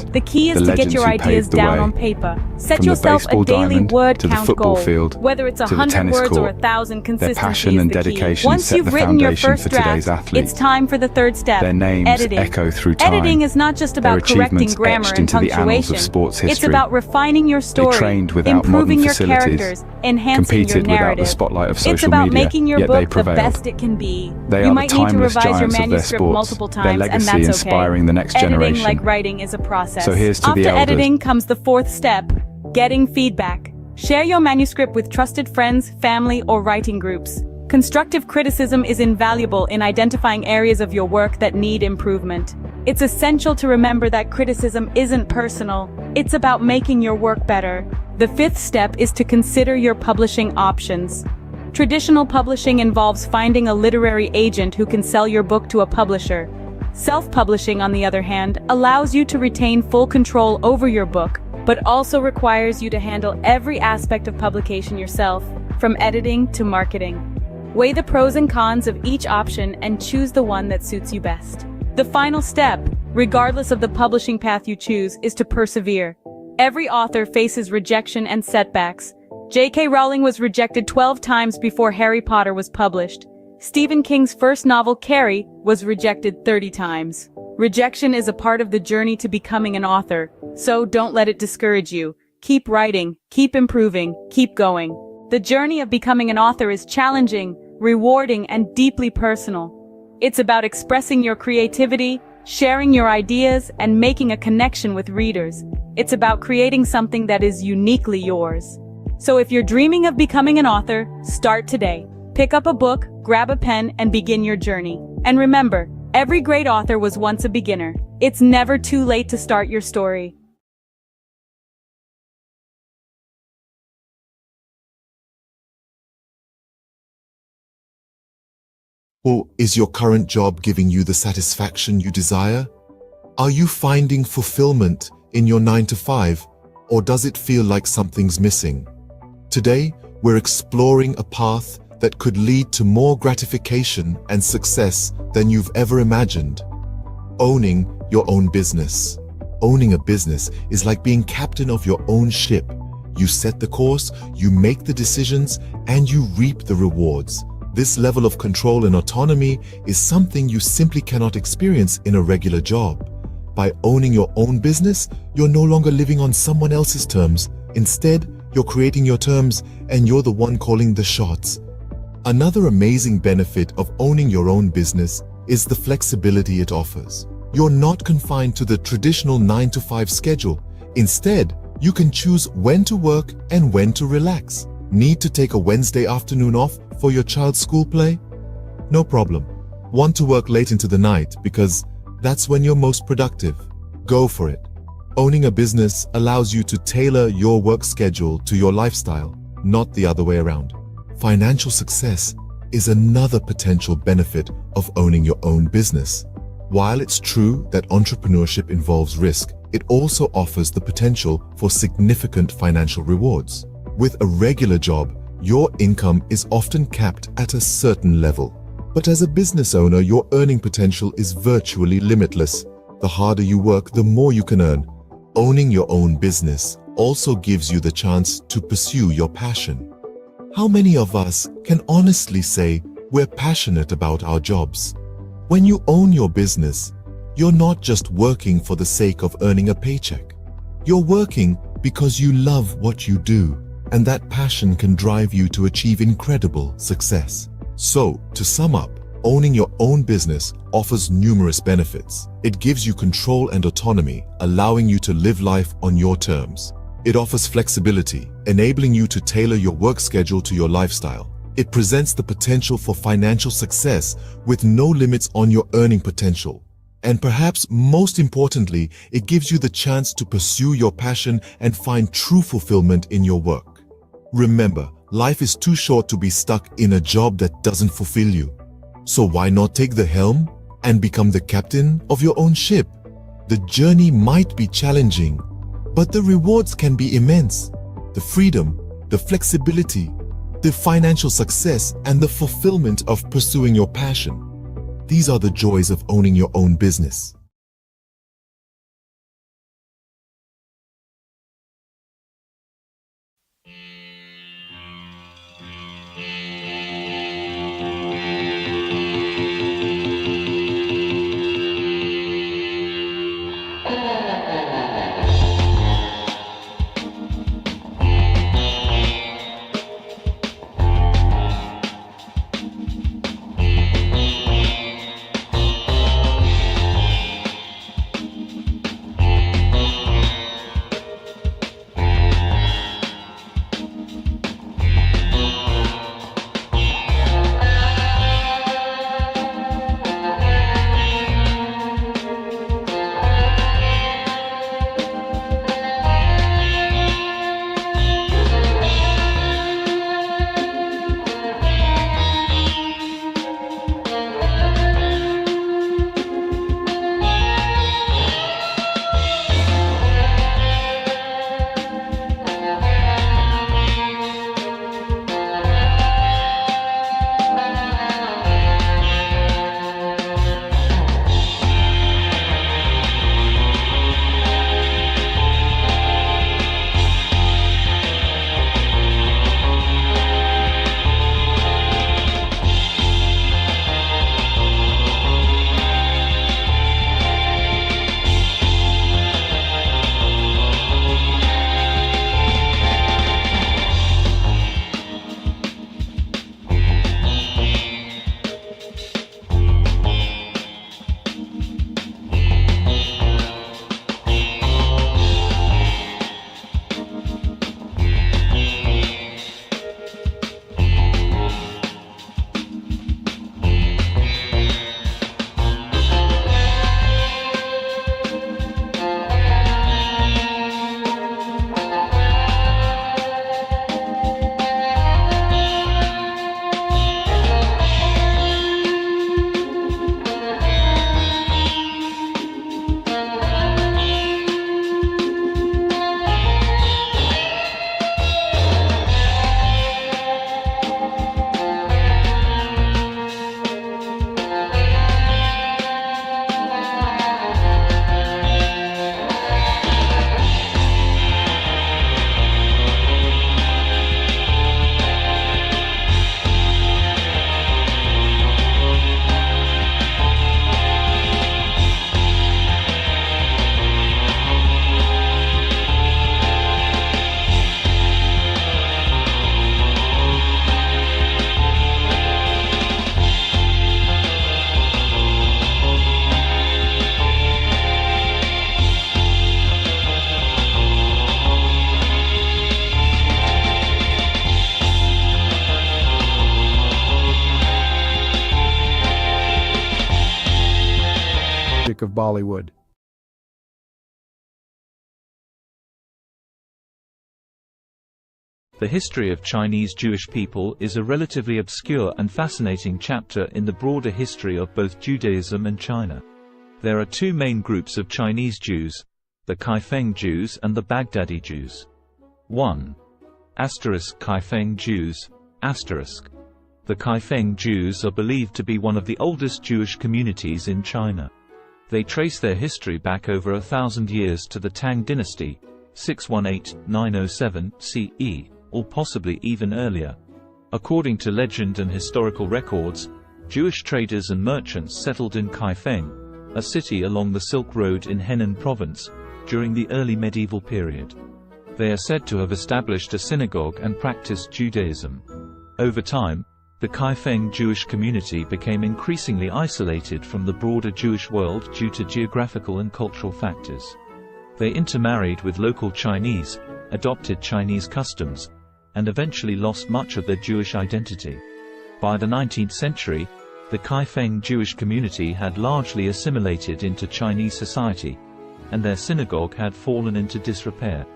authors, The key is the to get legends your who ideas paved the down way. on paper. Set From the yourself a baseball daily diamond word to the count football goal. field Whether it's to the 100 tennis words or court, 1,000, their consistency passion is and the key. dedication Once set you've the written your foundation first for today's draft, athletes. it's time for the third step. Their names editing. echo through time. Editing is not just Their about correcting achievements grammar etched and into the annals punctuation. of sports It's history. about refining your story, trained without improving modern your facilities, characters, enhancing your competed without the narrative. spotlight of It's social about media, making your yet they book the prevailed. best it can be. They You are the might need to timeless revise your giants of their manuscript sports, multiple their times, and legacy that's okay. inspiring the next Editing, generation. like writing, is a process. So here's to After the elders. editing comes the fourth step: getting feedback. Share your manuscript with trusted friends, family, or writing groups. Constructive criticism is invaluable in identifying areas of your work that need improvement. It's essential to remember that criticism isn't personal. It's about making your work better. The fifth step is to consider your publishing options. Traditional publishing involves finding a literary agent who can sell your book to a publisher. Self-publishing, on the other hand, allows you to retain full control over your book, but also requires you to handle every aspect of publication yourself, from editing to marketing. Weigh the pros and cons of each option and choose the one that suits you best. The final step, regardless of the publishing path you choose, is to persevere. Every author faces rejection and setbacks. J.K. Rowling was rejected 12 times before Harry Potter was published. Stephen King's first novel, Carrie, was rejected 30 times. Rejection is a part of the journey to becoming an author, so don't let it discourage you. Keep writing, keep improving, keep going. The journey of becoming an author is challenging, rewarding, and deeply personal. It's about expressing your creativity, sharing your ideas, and making a connection with readers. It's about creating something that is uniquely yours. So if you're dreaming of becoming an author, start today. Pick up a book, grab a pen, and begin your journey. And remember, every great author was once a beginner. It's never too late to start your story. Or is your current job giving you the satisfaction you desire? Are you finding fulfillment in your 9-to-5, or does it feel like something's missing? Today, we're exploring a path that could lead to more gratification and success than you've ever imagined. Owning your own business. Owning a business is like being captain of your own ship. You set the course, you make the decisions, and you reap the rewards. This level of control and autonomy is something you simply cannot experience in a regular job. By owning your own business, you're no longer living on someone else's terms. Instead, you're creating your terms, and you're the one calling the shots. Another amazing benefit of owning your own business is the flexibility it offers. You're not confined to the traditional 9-to-5 schedule. Instead, you can choose when to work and when to relax. Need to take a Wednesday afternoon off for your child's school play? No problem. Want to work late into the night because that's when you're most productive? Go for it. Owning a business allows you to tailor your work schedule to your lifestyle, not the other way around. Financial success is another potential benefit of owning your own business. While it's true that entrepreneurship involves risk, it also offers the potential for significant financial rewards. With a regular job, your income is often capped at a certain level. But as a business owner, your earning potential is virtually limitless. The harder you work, the more you can earn. Owning your own business also gives you the chance to pursue your passion. How many of us can honestly say we're passionate about our jobs? When you own your business, you're not just working for the sake of earning a paycheck. You're working because you love what you do, and that passion can drive you to achieve incredible success. So, to sum up, owning your own business offers numerous benefits. It gives you control and autonomy, allowing you to live life on your terms. It offers flexibility, enabling you to tailor your work schedule to your lifestyle. It presents the potential for financial success with no limits on your earning potential. And perhaps most importantly, it gives you the chance to pursue your passion and find true fulfillment in your work. Remember, life is too short to be stuck in a job that doesn't fulfill you. So why not take the helm and become the captain of your own ship? The journey might be challenging, but the rewards can be immense. The freedom, the flexibility, the financial success, and the fulfillment of pursuing your passion. These are the joys of owning your own business. of Bollywood. The history of Chinese Jewish people is a relatively obscure and fascinating chapter in the broader history of both Judaism and China. There are two main groups of Chinese Jews, the Kaifeng Jews and the Baghdadi Jews. 1. Kaifeng Jews. The Kaifeng Jews are believed to be one of the oldest Jewish communities in China. They trace their history back over 1,000 years to the Tang dynasty, 618–907 CE, or possibly even earlier. According to legend and historical records, Jewish traders and merchants settled in Kaifeng, a city along the Silk Road in Henan province, during the early medieval period. They are said to have established a synagogue and practiced Judaism. Over time, the Kaifeng Jewish community became increasingly isolated from the broader Jewish world due to geographical and cultural factors. They intermarried with local Chinese, adopted Chinese customs, and eventually lost much of their Jewish identity. By the 19th century, the Kaifeng Jewish community had largely assimilated into Chinese society, and their synagogue had fallen into disrepair.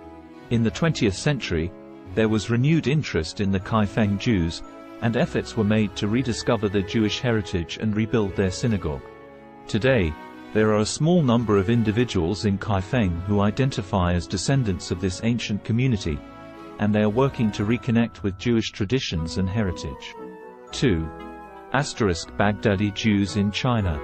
In the 20th century, there was renewed interest in the Kaifeng Jews, and efforts were made to rediscover their Jewish heritage and rebuild their synagogue. Today, there are a small number of individuals in Kaifeng who identify as descendants of this ancient community, and they are working to reconnect with Jewish traditions and heritage. 2. Baghdadi Jews in China.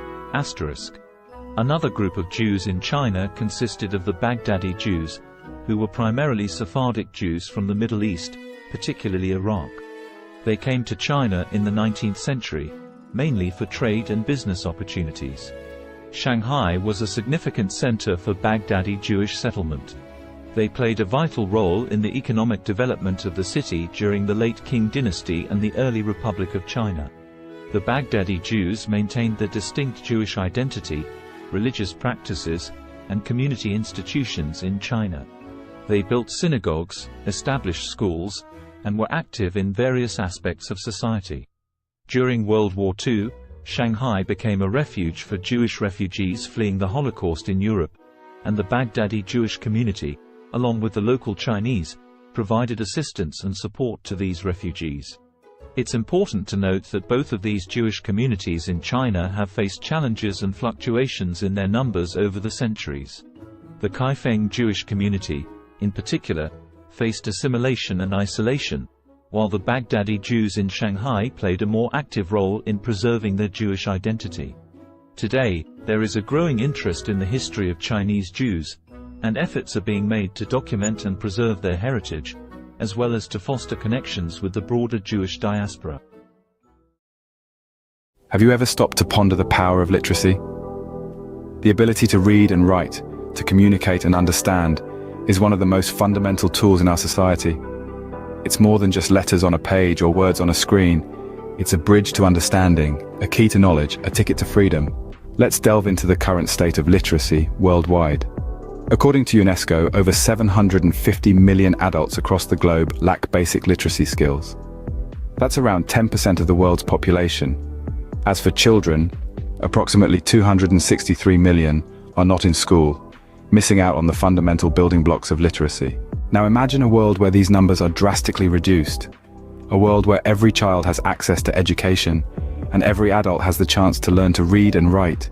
Another group of Jews in China consisted of the Baghdadi Jews, who were primarily Sephardic Jews from the Middle East, particularly Iraq. They came to China in the 19th century, mainly for trade and business opportunities. Shanghai was a significant center for Baghdadi Jewish settlement. They played a vital role in the economic development of the city during the late Qing dynasty and the early Republic of China. The Baghdadi Jews maintained their distinct Jewish identity, religious practices, and community institutions in China. They built synagogues, established schools, and were active in various aspects of society. During World War II, Shanghai became a refuge for Jewish refugees fleeing the Holocaust in Europe, and the Baghdadi Jewish community, along with the local Chinese, provided assistance and support to these refugees. It's important to note that both of these Jewish communities in China have faced challenges and fluctuations in their numbers over the centuries. The Kaifeng Jewish community, in particular, faced assimilation and isolation, while the Baghdadi Jews in Shanghai played a more active role in preserving their Jewish identity. Today, there is a growing interest in the history of Chinese Jews, and efforts are being made to document and preserve their heritage, as well as to foster connections with the broader Jewish diaspora. Have you ever stopped to ponder the power of literacy? The ability to read and write, to communicate and understand, is one of the most fundamental tools in our society. It's more than just letters on a page or words on a screen. It's a bridge to understanding, a key to knowledge, a ticket to freedom. Let's delve into the current state of literacy worldwide. According to UNESCO, over 750 million adults across the globe lack basic literacy skills. That's around 10% of the world's population. As for children, approximately 263 million are not in school, missing out on the fundamental building blocks of literacy. Now imagine a world where these numbers are drastically reduced. A world where every child has access to education, and every adult has the chance to learn to read and write.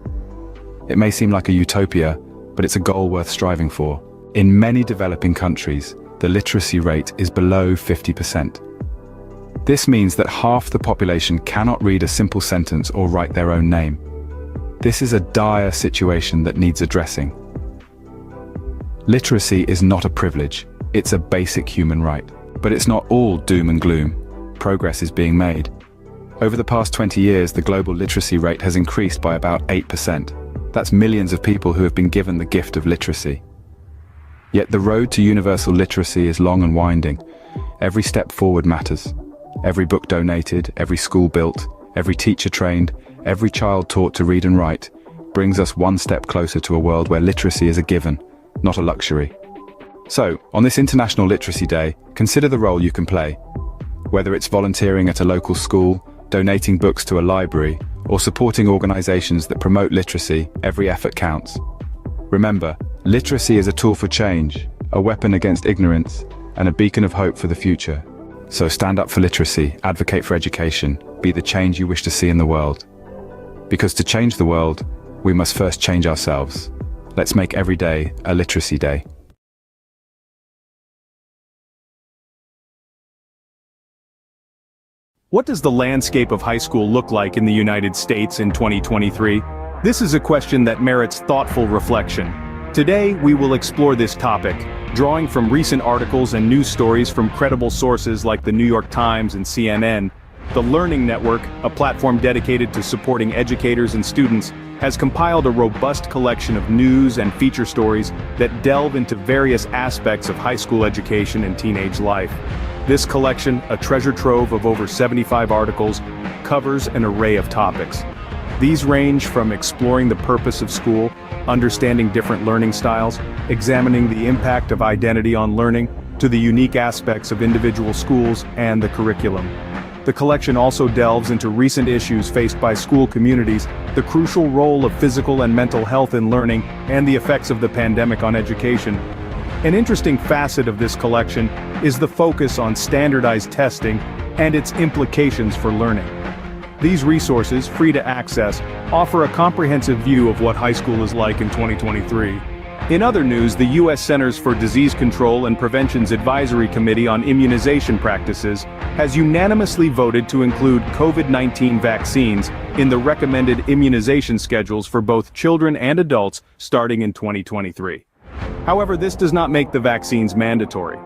It may seem like a utopia, but it's a goal worth striving for. In many developing countries, the literacy rate is below 50%. This means that half the population cannot read a simple sentence or write their own name. This is a dire situation that needs addressing. Literacy is not a privilege, it's a basic human right. But it's not all doom and gloom. Progress is being made. Over the past 20 years, the global literacy rate has increased by about 8%. That's millions of people who have been given the gift of literacy. Yet the road to universal literacy is long and winding. Every step forward matters. Every book donated, every school built, every teacher trained, every child taught to read and write, brings us one step closer to a world where literacy is a given, not a luxury. So, on this International Literacy Day, consider the role you can play. Whether it's volunteering at a local school, donating books to a library, or supporting organizations that promote literacy, every effort counts. Remember, literacy is a tool for change, a weapon against ignorance, and a beacon of hope for the future. So stand up for literacy, advocate for education, be the change you wish to see in the world. Because to change the world, we must first change ourselves. Let's make every day a literacy day. What does the landscape of high school look like in the United States in 2023? This is a question that merits thoughtful reflection. Today, we will explore this topic, drawing from recent articles and news stories from credible sources like the New York Times and CNN. The Learning Network, a platform dedicated to supporting educators and students, has compiled a robust collection of news and feature stories that delve into various aspects of high school education and teenage life. This collection, a treasure trove of over 75 articles, covers an array of topics. These range from exploring the purpose of school, understanding different learning styles, examining the impact of identity on learning, to the unique aspects of individual schools and the curriculum. The collection also delves into recent issues faced by school communities, the crucial role of physical and mental health in learning, and the effects of the pandemic on education. An interesting facet of this collection is the focus on standardized testing and its implications for learning. These resources, free to access, offer a comprehensive view of what high school is like in 2023. In other news, the U.S. Centers for Disease Control and Prevention's Advisory Committee on Immunization Practices has unanimously voted to include COVID-19 vaccines in the recommended immunization schedules for both children and adults starting in 2023. However, this does not make the vaccines mandatory.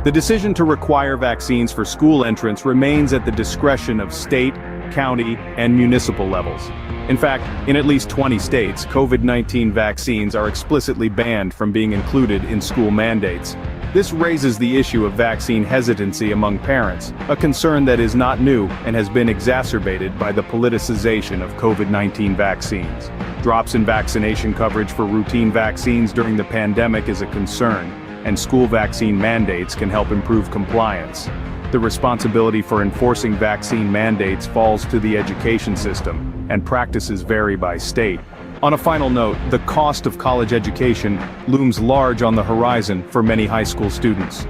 The decision to require vaccines for school entrance remains at the discretion of state, county, and municipal levels. In fact, in at least 20 states, COVID-19 vaccines are explicitly banned from being included in school mandates. This raises the issue of vaccine hesitancy among parents, a concern that is not new and has been exacerbated by the politicization of COVID-19 vaccines. Drops in vaccination coverage for routine vaccines during the pandemic is a concern, and school vaccine mandates can help improve compliance. The responsibility for enforcing vaccine mandates falls to the education system, and practices vary by state. On a final note, the cost of college education looms large on the horizon for many high school students.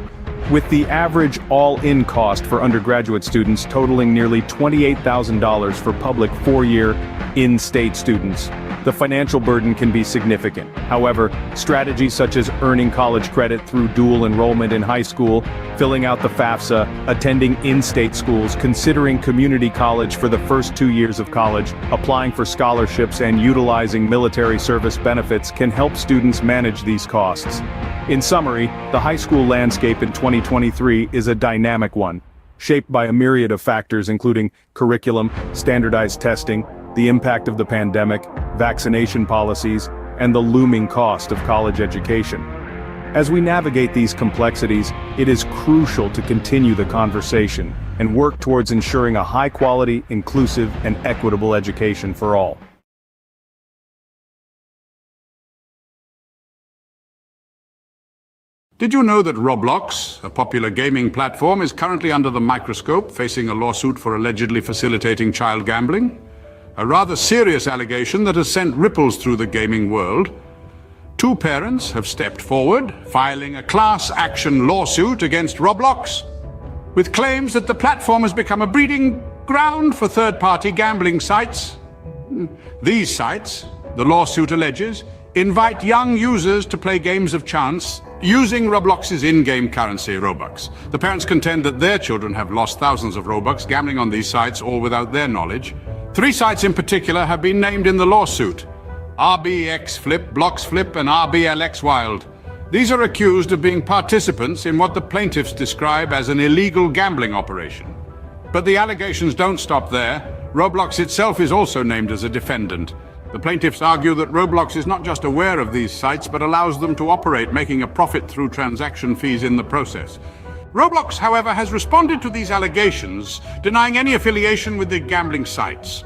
With the average all-in cost for undergraduate students totaling nearly $28,000 for public four-year, in-state students, the financial burden can be significant. However, strategies such as earning college credit through dual enrollment in high school, filling out the FAFSA, attending in-state schools, considering community college for the first 2 years of college, applying for scholarships, and utilizing military service benefits can help students manage these costs. In summary, the high school landscape in 2023 is a dynamic one, shaped by a myriad of factors including curriculum, standardized testing, the impact of the pandemic, vaccination policies, and the looming cost of college education. As we navigate these complexities, it is crucial to continue the conversation and work towards ensuring a high-quality, inclusive, and equitable education for all. Did you know that Roblox, a popular gaming platform, is currently under the microscope, facing a lawsuit for allegedly facilitating child gambling? A rather serious allegation that has sent ripples through the gaming world. Two parents have stepped forward, filing a class action lawsuit against Roblox, with claims that the platform has become a breeding ground for third-party gambling sites. These sites, the lawsuit alleges, invite young users to play games of chance using Roblox's in-game currency, Robux. The parents contend that their children have lost thousands of Robux gambling on these sites, all without their knowledge. 3 sites in particular have been named in the lawsuit: RBX Flip, Blocks Flip, and RBLX Wild. These are accused of being participants in what the plaintiffs describe as an illegal gambling operation. But the allegations don't stop there. Roblox itself is also named as a defendant. The plaintiffs argue that Roblox is not just aware of these sites, but allows them to operate, making a profit through transaction fees in the process. Roblox, however, has responded to these allegations, denying any affiliation with the gambling sites.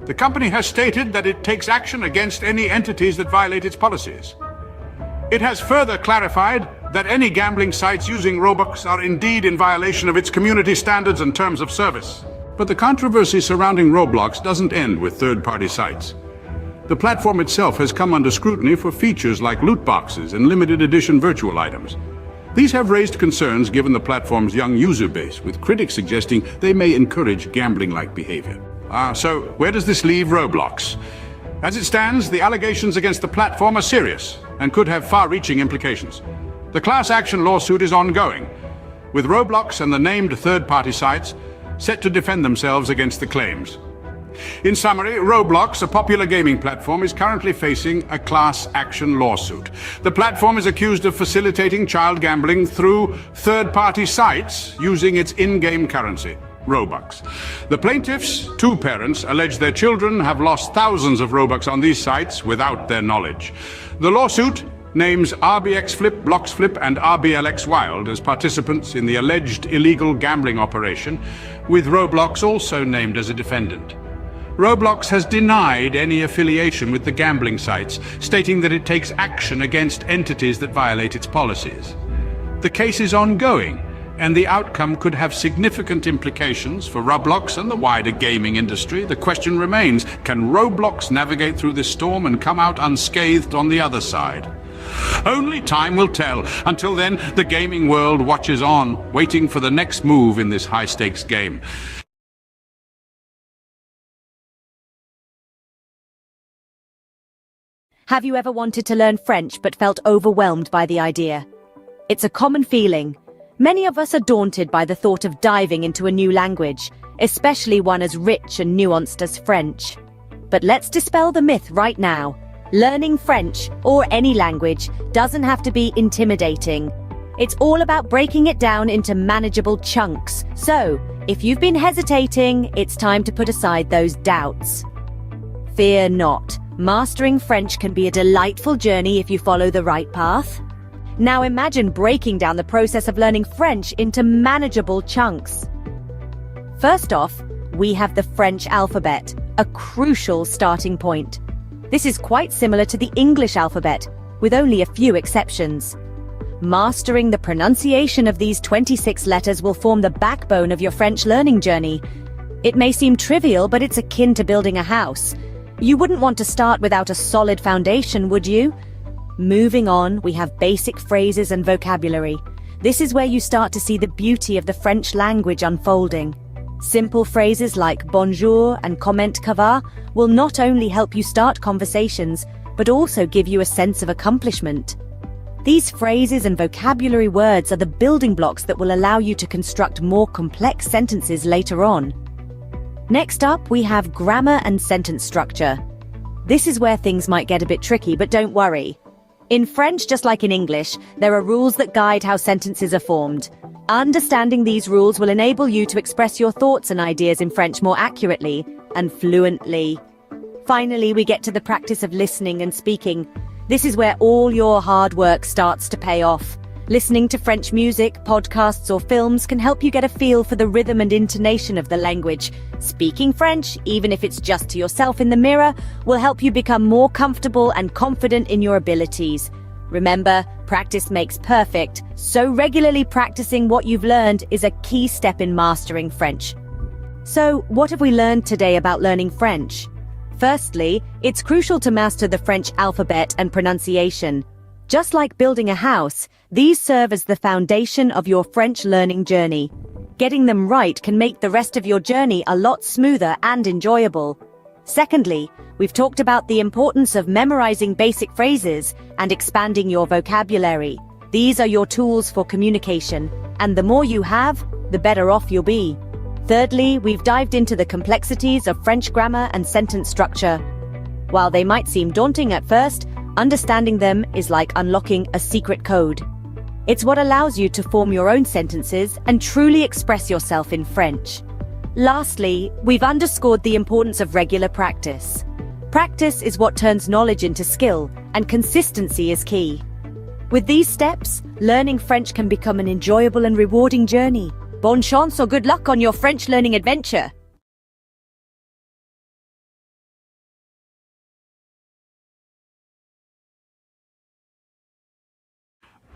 The company has stated that it takes action against any entities that violate its policies. It has further clarified that any gambling sites using Robux are indeed in violation of its community standards and terms of service. But the controversy surrounding Roblox doesn't end with third-party sites. The platform itself has come under scrutiny for features like loot boxes and limited edition virtual items. These have raised concerns given the platform's young user base, with critics suggesting they may encourage gambling-like behavior. So where does this leave Roblox? As it stands, the allegations against the platform are serious and could have far-reaching implications. The class action lawsuit is ongoing, with Roblox and the named third-party sites set to defend themselves against the claims. In summary, Roblox, a popular gaming platform, is currently facing a class action lawsuit. The platform is accused of facilitating child gambling through third-party sites using its in-game currency, Robux. The plaintiffs, two parents, allege their children have lost thousands of Robux on these sites without their knowledge. The lawsuit names RBX Flip, Blocks Flip, and RBLX Wild as participants in the alleged illegal gambling operation, with Roblox also named as a defendant. Roblox has denied any affiliation with the gambling sites, stating that it takes action against entities that violate its policies. The case is ongoing, and the outcome could have significant implications for Roblox and the wider gaming industry. The question remains, can Roblox navigate through this storm and come out unscathed on the other side? Only time will tell. Until then, the gaming world watches on, waiting for the next move in this high-stakes game. Have you ever wanted to learn French but felt overwhelmed by the idea? It's a common feeling. Many of us are daunted by the thought of diving into a new language, especially one as rich and nuanced as French. But let's dispel the myth right now. Learning French, or any language, doesn't have to be intimidating. It's all about breaking it down into manageable chunks. So, if you've been hesitating, it's time to put aside those doubts. Fear not. Mastering French can be a delightful journey if you follow the right path. Now imagine breaking down the process of learning French into manageable chunks. First off, we have the French alphabet, a crucial starting point. This is quite similar to the English alphabet, with only a few exceptions. Mastering the pronunciation of these 26 letters will form the backbone of your French learning journey. It may seem trivial, but it's akin to building a house. You wouldn't want to start without a solid foundation, would you? Moving on, we have basic phrases and vocabulary. This is where you start to see the beauty of the French language unfolding. Simple phrases like bonjour and comment ça va will not only help you start conversations, but also give you a sense of accomplishment. These phrases and vocabulary words are the building blocks that will allow you to construct more complex sentences later on. Next up, we have grammar and sentence structure. This is where things might get a bit tricky, but don't worry. In French, just like in English, there are rules that guide how sentences are formed. Understanding these rules will enable you to express your thoughts and ideas in French more accurately and fluently. Finally, we get to the practice of listening and speaking. This is where all your hard work starts to pay off. Listening to French music, podcasts, or films can help you get a feel for the rhythm and intonation of the language. Speaking French, even if it's just to yourself in the mirror, will help you become more comfortable and confident in your abilities. Remember, practice makes perfect, so regularly practicing what you've learned is a key step in mastering French. So, what have we learned today about learning French? Firstly, it's crucial to master the French alphabet and pronunciation. Just like building a house, these serve as the foundation of your French learning journey. Getting them right can make the rest of your journey a lot smoother and enjoyable. Secondly, we've talked about the importance of memorizing basic phrases and expanding your vocabulary. These are your tools for communication, and the more you have, the better off you'll be. Thirdly, we've dived into the complexities of French grammar and sentence structure. While they might seem daunting at first, understanding them is like unlocking a secret code. It's what allows you to form your own sentences and truly express yourself in French. Lastly, we've underscored the importance of regular practice. Practice is what turns knowledge into skill, and consistency is key. With these steps, learning French can become an enjoyable and rewarding journey. Bonne chance or good luck on your French learning adventure!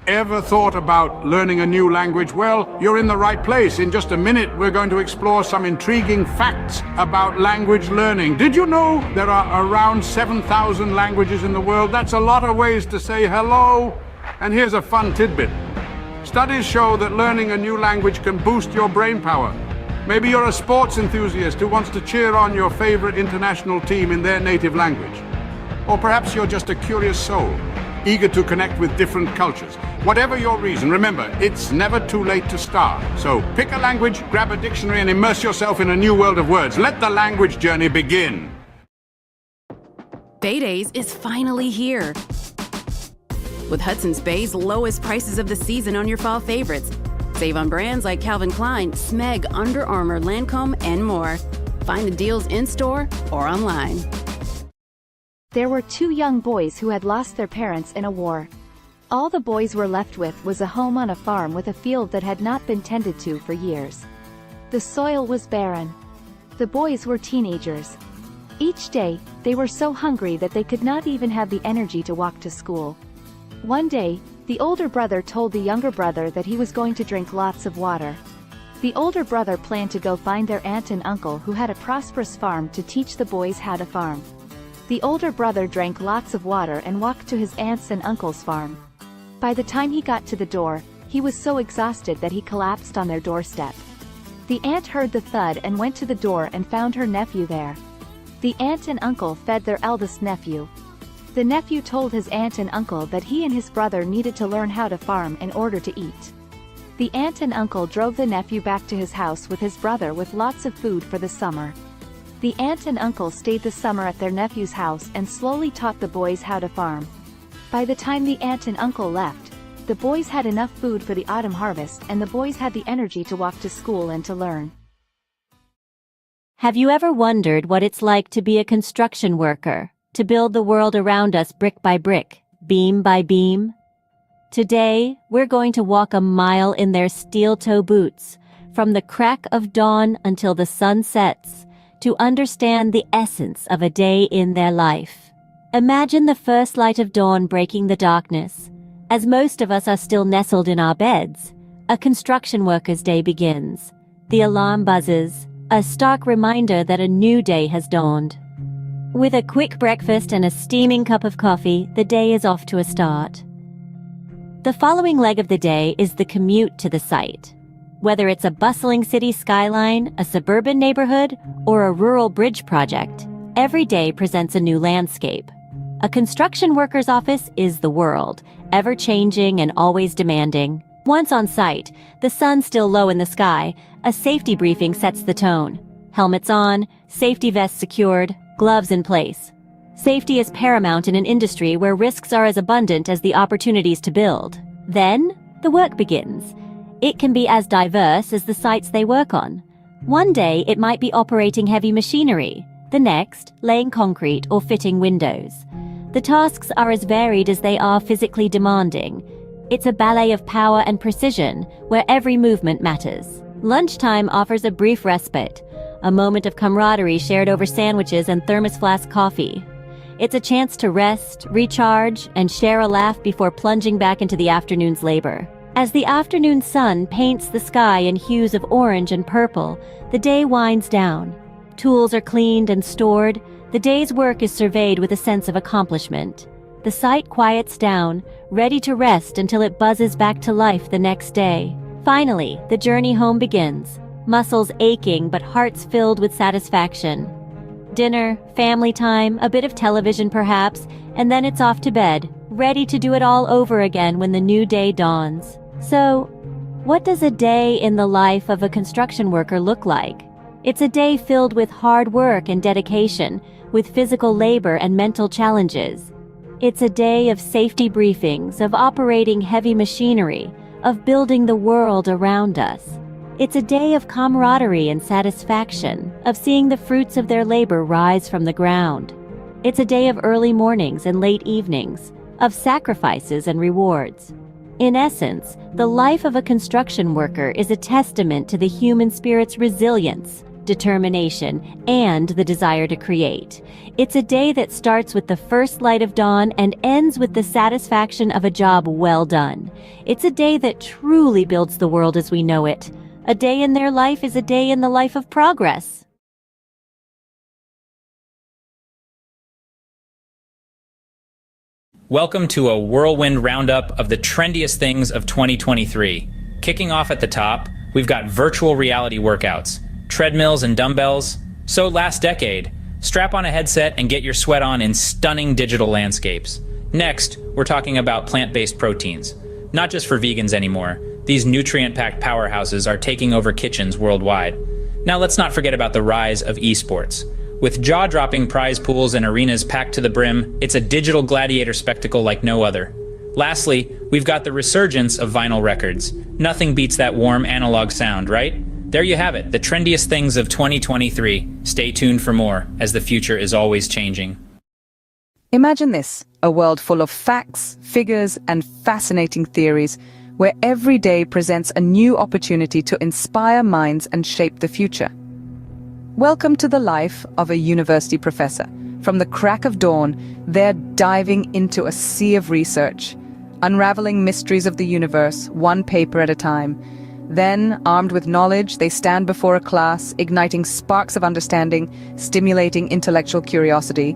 Ever thought about learning a new language? Well, you're in the right place. In just a minute, we're going to explore some intriguing facts about language learning. Did you know there are around 7,000 languages in the world? That's a lot of ways to say hello. And here's a fun tidbit. Studies show that learning a new language can boost your brain power. Maybe you're a sports enthusiast who wants to cheer on your favorite international team in their native language. Or perhaps you're just a curious soul, eager to connect with different cultures. Whatever your reason, remember, it's never too late to start. So pick a language, grab a dictionary, and immerse yourself in a new world of words. Let the language journey begin. Bay Days is finally here. With Hudson's Bay's lowest prices of the season on your fall favorites. Save on brands like Calvin Klein, Smeg, Under Armour, Lancome, and more. Find the deals in-store or online. There were two young boys who had lost their parents in a war. All the boys were left with was a home on a farm with a field that had not been tended to for years. The soil was barren. The boys were teenagers. Each day, they were so hungry that they could not even have the energy to walk to school. One day, the older brother told the younger brother that he was going to drink lots of water. The older brother planned to go find their aunt and uncle who had a prosperous farm to teach the boys how to farm. The older brother drank lots of water and walked to his aunt's and uncle's farm. By the time he got to the door, he was so exhausted that he collapsed on their doorstep. The aunt heard the thud and went to the door and found her nephew there. The aunt and uncle fed their eldest nephew. The nephew told his aunt and uncle that he and his brother needed to learn how to farm in order to eat. The aunt and uncle drove the nephew back to his house with his brother with lots of food for the summer. The aunt and uncle stayed the summer at their nephew's house and slowly taught the boys how to farm. By the time the aunt and uncle left, the boys had enough food for the autumn harvest and the boys had the energy to walk to school and to learn. Have you ever wondered what it's like to be a construction worker, to build the world around us brick by brick, beam by beam? Today, we're going to walk a mile in their steel-toe boots, from the crack of dawn until the sun sets, to understand the essence of a day in their life. Imagine the first light of dawn breaking the darkness. As most of us are still nestled in our beds, a construction worker's day begins. The alarm buzzes, a stark reminder that a new day has dawned. With a quick breakfast and a steaming cup of coffee, the day is off to a start. The following leg of the day is the commute to the site. Whether it's a bustling city skyline, a suburban neighborhood, or a rural bridge project, every day presents a new landscape. A construction worker's office is the world, ever-changing and always demanding. Once on site, the sun still low in the sky, a safety briefing sets the tone. Helmets on, safety vests secured, gloves in place. Safety is paramount in an industry where risks are as abundant as the opportunities to build. Then, the work begins. It can be as diverse as the sites they work on. One day, it might be operating heavy machinery. The next, laying concrete or fitting windows. The tasks are as varied as they are physically demanding. It's a ballet of power and precision, where every movement matters. Lunchtime offers a brief respite, a moment of camaraderie shared over sandwiches and thermos flask coffee. It's a chance to rest, recharge, and share a laugh before plunging back into the afternoon's labor. As the afternoon sun paints the sky in hues of orange and purple, the day winds down. Tools are cleaned and stored. The day's work is surveyed with a sense of accomplishment. The site quiets down, ready to rest until it buzzes back to life the next day. Finally, the journey home begins. Muscles aching but hearts filled with satisfaction. Dinner, family time, a bit of television perhaps, and then it's off to bed, ready to do it all over again when the new day dawns. So, what does a day in the life of a construction worker look like? It's a day filled with hard work and dedication, with physical labor and mental challenges. It's a day of safety briefings, of operating heavy machinery, of building the world around us. It's a day of camaraderie and satisfaction, of seeing the fruits of their labor rise from the ground. It's a day of early mornings and late evenings, of sacrifices and rewards. In essence, the life of a construction worker is a testament to the human spirit's resilience, determination, and the desire to create. It's a day that starts with the first light of dawn and ends with the satisfaction of a job well done. It's a day that truly builds the world as we know it. A day in their life is a day in the life of progress. Welcome to a whirlwind roundup of the trendiest things of 2023. Kicking off at the top, we've got virtual reality workouts, treadmills and dumbbells. So last decade, strap on a headset and get your sweat on in stunning digital landscapes. Next, we're talking about plant-based proteins. Not just for vegans anymore, these nutrient-packed powerhouses are taking over kitchens worldwide. Now let's not forget about the rise of esports. With jaw-dropping prize pools and arenas packed to the brim, it's a digital gladiator spectacle like no other. Lastly, we've got the resurgence of vinyl records. Nothing beats that warm analog sound, right? There you have it, the trendiest things of 2023. Stay tuned for more, as the future is always changing. Imagine this, a world full of facts, figures, and fascinating theories, where every day presents a new opportunity to inspire minds and shape the future. Welcome to the life of a university professor. From the crack of dawn, they're diving into a sea of research, unraveling mysteries of the universe, one paper at a time. Then, armed with knowledge, they stand before a class, igniting sparks of understanding, stimulating intellectual curiosity.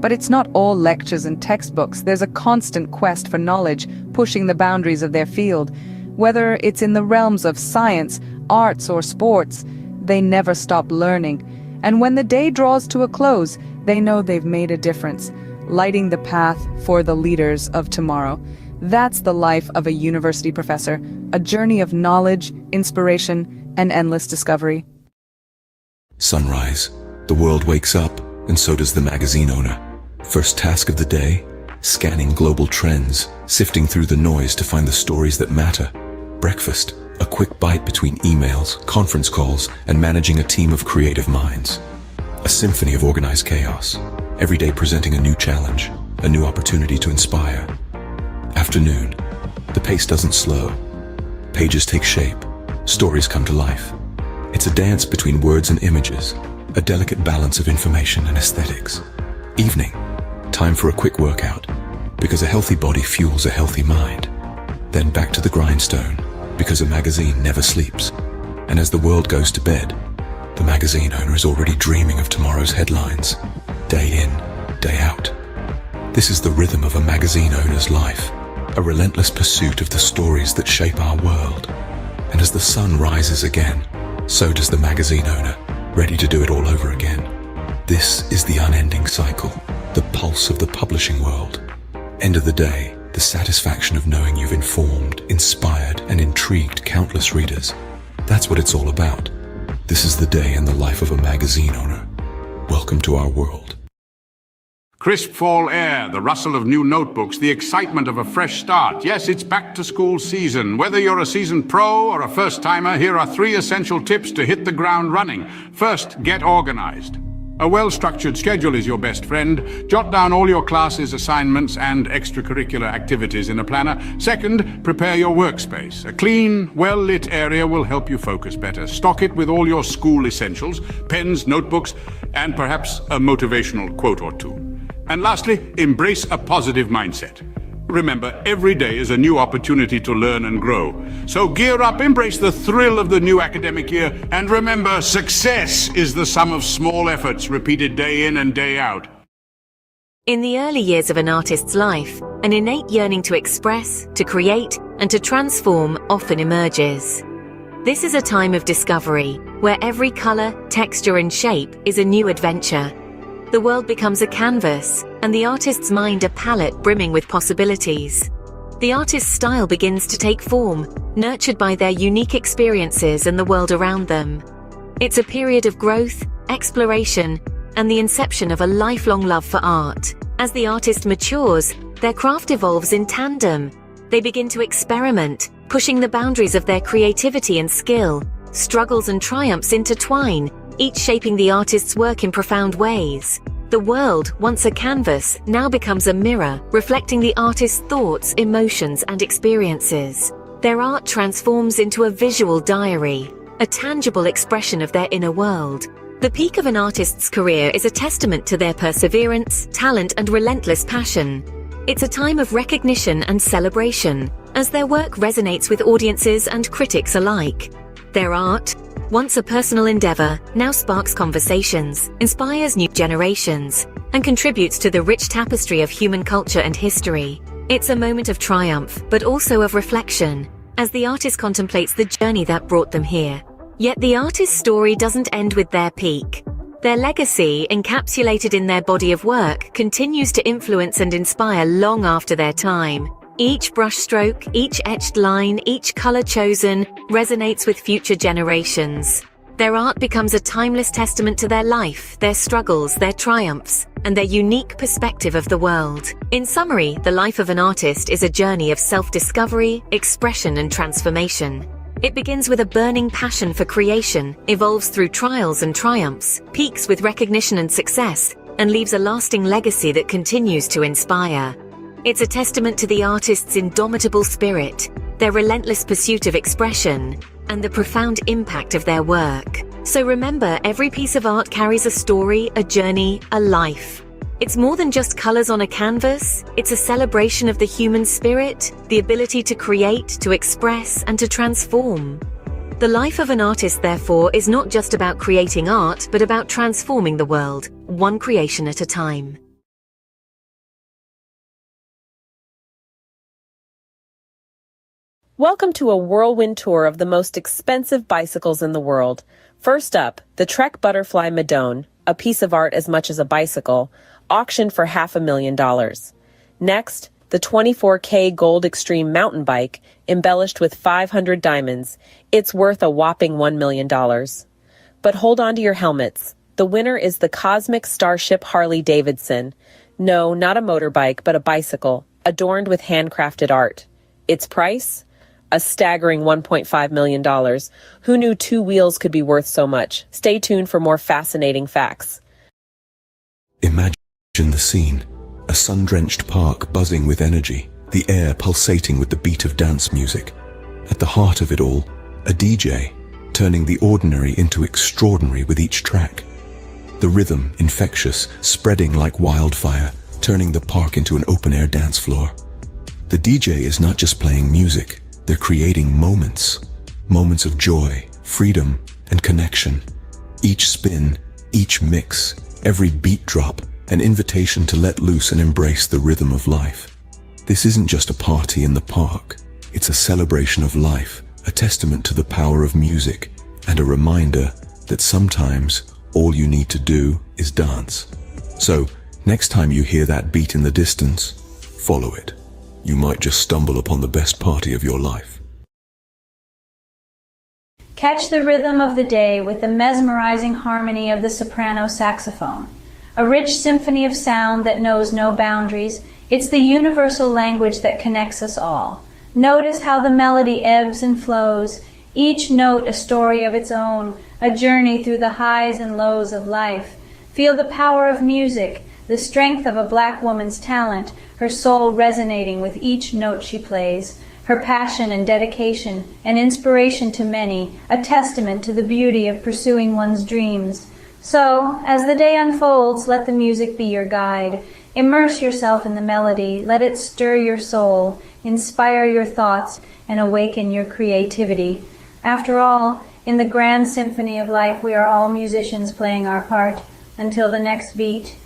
But it's not all lectures and textbooks. There's a constant quest for knowledge, pushing the boundaries of their field. Whether it's in the realms of science, arts, or sports, they never stop learning. And when the day draws to a close, they know they've made a difference, lighting the path for the leaders of tomorrow. That's the life of a university professor, a journey of knowledge, inspiration, and endless discovery. Sunrise. The world wakes up, and so does the magazine owner. First task of the day, scanning global trends, sifting through the noise to find the stories that matter. Breakfast. A quick bite between emails, conference calls, and managing a team of creative minds. A symphony of organized chaos, every day presenting a new challenge, a new opportunity to inspire. Afternoon. The pace doesn't slow. Pages take shape, stories come to life. It's a dance between words and images, a delicate balance of information and aesthetics. Evening. Time for a quick workout, because a healthy body fuels a healthy mind. Then back to the grindstone, because a magazine never sleeps. And as the world goes to bed, the magazine owner is already dreaming of tomorrow's headlines, day in, day out. This is the rhythm of a magazine owner's life, a relentless pursuit of the stories that shape our world. And as the sun rises again, so does the magazine owner, ready to do it all over again. This is the unending cycle, the pulse of the publishing world. End of the day, the satisfaction of knowing you've informed, inspired, and intrigued countless readers. That's what it's all about. This is the day in the life of a magazine owner. Welcome to our world. Crisp fall air, the rustle of new notebooks, the excitement of a fresh start. Yes, it's back to school season. Whether you're a seasoned pro or a first-timer, here are 3 essential tips to hit the ground running. First, get organized. A well-structured schedule is your best friend. Jot down all your classes, assignments, and extracurricular activities in a planner. Second, prepare your workspace. A clean, well-lit area will help you focus better. Stock it with all your school essentials, pens, notebooks, and perhaps a motivational quote or two. And lastly, embrace a positive mindset. Remember, every day is a new opportunity to learn and grow. So gear up, embrace the thrill of the new academic year, and remember, success is the sum of small efforts repeated day in and day out. In the early years of an artist's life, an innate yearning to express, to create, and to transform often emerges. This is a time of discovery, where every color, texture, and shape is a new adventure. The world becomes a canvas, and the artist's mind a palette brimming with possibilities. The artist's style begins to take form, nurtured by their unique experiences and the world around them. It's a period of growth, exploration, and the inception of a lifelong love for art. As the artist matures, their craft evolves in tandem. They begin to experiment, pushing the boundaries of their creativity and skill. Struggles and triumphs intertwine, each shaping the artist's work in profound ways. The world, once a canvas, now becomes a mirror, reflecting the artist's thoughts, emotions, and experiences. Their art transforms into a visual diary, a tangible expression of their inner world. The peak of an artist's career is a testament to their perseverance, talent, and relentless passion. It's a time of recognition and celebration, as their work resonates with audiences and critics alike. Their art, once a personal endeavor, now sparks conversations, inspires new generations, and contributes to the rich tapestry of human culture and history. It's a moment of triumph, but also of reflection, as the artist contemplates the journey that brought them here. Yet the artist's story doesn't end with their peak. Their legacy, encapsulated in their body of work, continues to influence and inspire long after their time. Each brushstroke, each etched line, each color chosen resonates with future generations. Their art becomes a timeless testament to their life, their struggles, their triumphs, and their unique perspective of the world. In summary, the life of an artist is a journey of self-discovery, expression, and transformation. It begins with a burning passion for creation, evolves through trials and triumphs, peaks with recognition and success, and leaves a lasting legacy that continues to inspire. It's a testament to the artist's indomitable spirit, their relentless pursuit of expression, and the profound impact of their work. So remember, every piece of art carries a story, a journey, a life. It's more than just colors on a canvas. It's a celebration of the human spirit, the ability to create, to express, and to transform. The life of an artist, therefore, is not just about creating art, but about transforming the world, one creation at a time. Welcome to a whirlwind tour of the most expensive bicycles in the world. First up, the Trek Butterfly Madone, a piece of art as much as a bicycle, auctioned for $500,000. Next, the 24K Gold Extreme mountain bike, embellished with 500 diamonds. It's worth a whopping $1 million. But hold on to your helmets. The winner is the Cosmic Starship Harley Davidson. No, not a motorbike, but a bicycle, adorned with handcrafted art. Its price? A staggering $1.5 million. Who knew two wheels could be worth so much? Stay tuned for more fascinating facts. Imagine the scene. A sun-drenched park buzzing with energy, the air pulsating with the beat of dance music. At the heart of it all, a DJ, turning the ordinary into extraordinary with each track. The rhythm, infectious, spreading like wildfire, turning the park into an open-air dance floor. The DJ is not just playing music. They're creating moments. Moments of joy, freedom, and connection. Each spin, each mix, every beat drop, an invitation to let loose and embrace the rhythm of life. This isn't just a party in the park. It's a celebration of life, a testament to the power of music, and a reminder that sometimes all you need to do is dance. So, next time you hear that beat in the distance, follow it. You might just stumble upon the best party of your life. Catch the rhythm of the day with the mesmerizing harmony of the soprano saxophone. A rich symphony of sound that knows no boundaries. It's the universal language that connects us all. Notice how the melody ebbs and flows, each note a story of its own, a journey through the highs and lows of life. Feel the power of music, the strength of a black woman's talent, her soul resonating with each note she plays, her passion and dedication, an inspiration to many, a testament to the beauty of pursuing one's dreams. So, as the day unfolds, let the music be your guide. Immerse yourself in the melody, let it stir your soul, inspire your thoughts, and awaken your creativity. After all, in the grand symphony of life, we are all musicians playing our part. Until the next beat.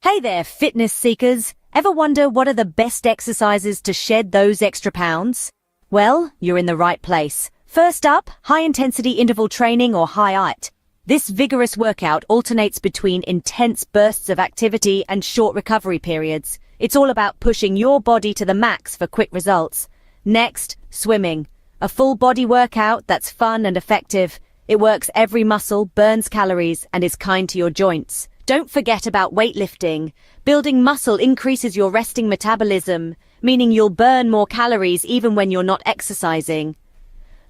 Hey there, fitness seekers. Ever wonder what are the best exercises to shed those extra pounds? Well, you're in the right place. First up, high-intensity interval training or HIIT. This vigorous workout alternates between intense bursts of activity and short recovery periods. It's all about pushing your body to the max for quick results. Next, swimming. A full body workout that's fun and effective. It works every muscle, burns calories, and is kind to your joints. Don't forget about weightlifting. Building muscle increases your resting metabolism, meaning you'll burn more calories even when you're not exercising.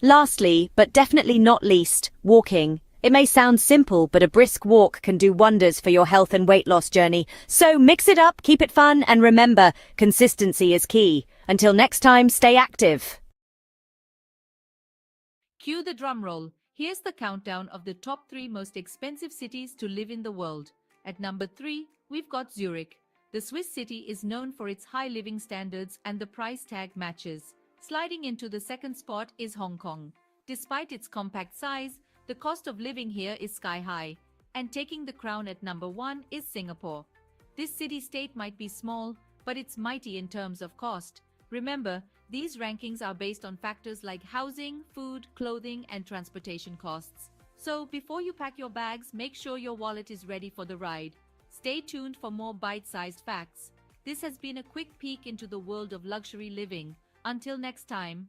Lastly, but definitely not least, walking. It may sound simple, but a brisk walk can do wonders for your health and weight loss journey. So mix it up, keep it fun, and remember, consistency is key. Until next time, stay active. Cue the drum roll. Here's the countdown of the top 3 most expensive cities to live in the world. At number 3, we've got Zurich. The Swiss city is known for its high living standards and the price tag matches. Sliding into the second spot is Hong Kong. Despite its compact size, the cost of living here is sky high. And taking the crown at number 1 is Singapore. This city-state might be small, but it's mighty in terms of cost. Remember, these rankings are based on factors like housing, food, clothing, and transportation costs. So, before you pack your bags, make sure your wallet is ready for the ride. Stay tuned for more bite-sized facts. This has been a quick peek into the world of luxury living. Until next time.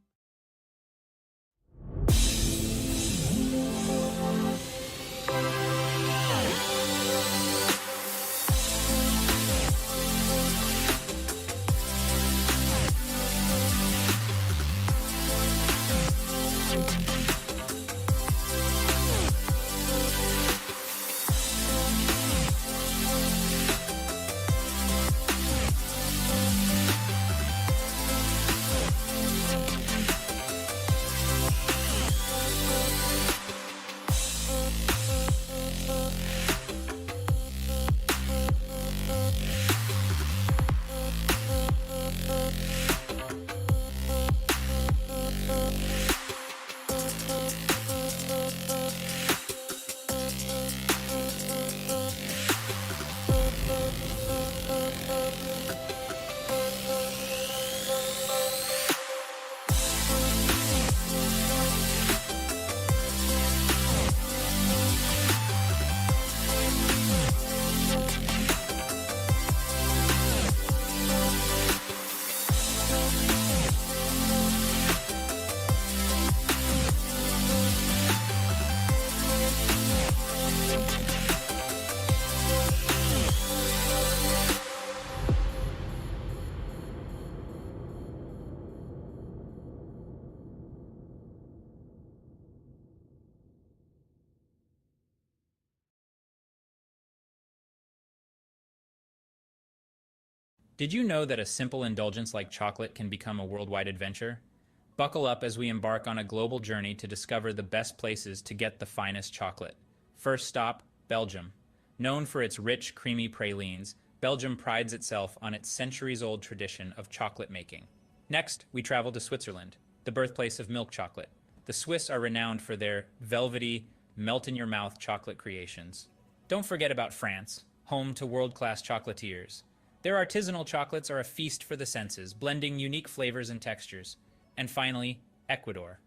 Did you know that a simple indulgence like chocolate can become a worldwide adventure? Buckle up as we embark on a global journey to discover the best places to get the finest chocolate. First stop, Belgium. Known for its rich, creamy pralines, Belgium prides itself on its centuries-old tradition of chocolate making. Next, we travel to Switzerland, the birthplace of milk chocolate. The Swiss are renowned for their velvety, melt-in-your-mouth chocolate creations. Don't forget about France, home to world-class chocolatiers. Their artisanal chocolates are a feast for the senses, blending unique flavors and textures. And finally, Ecuador.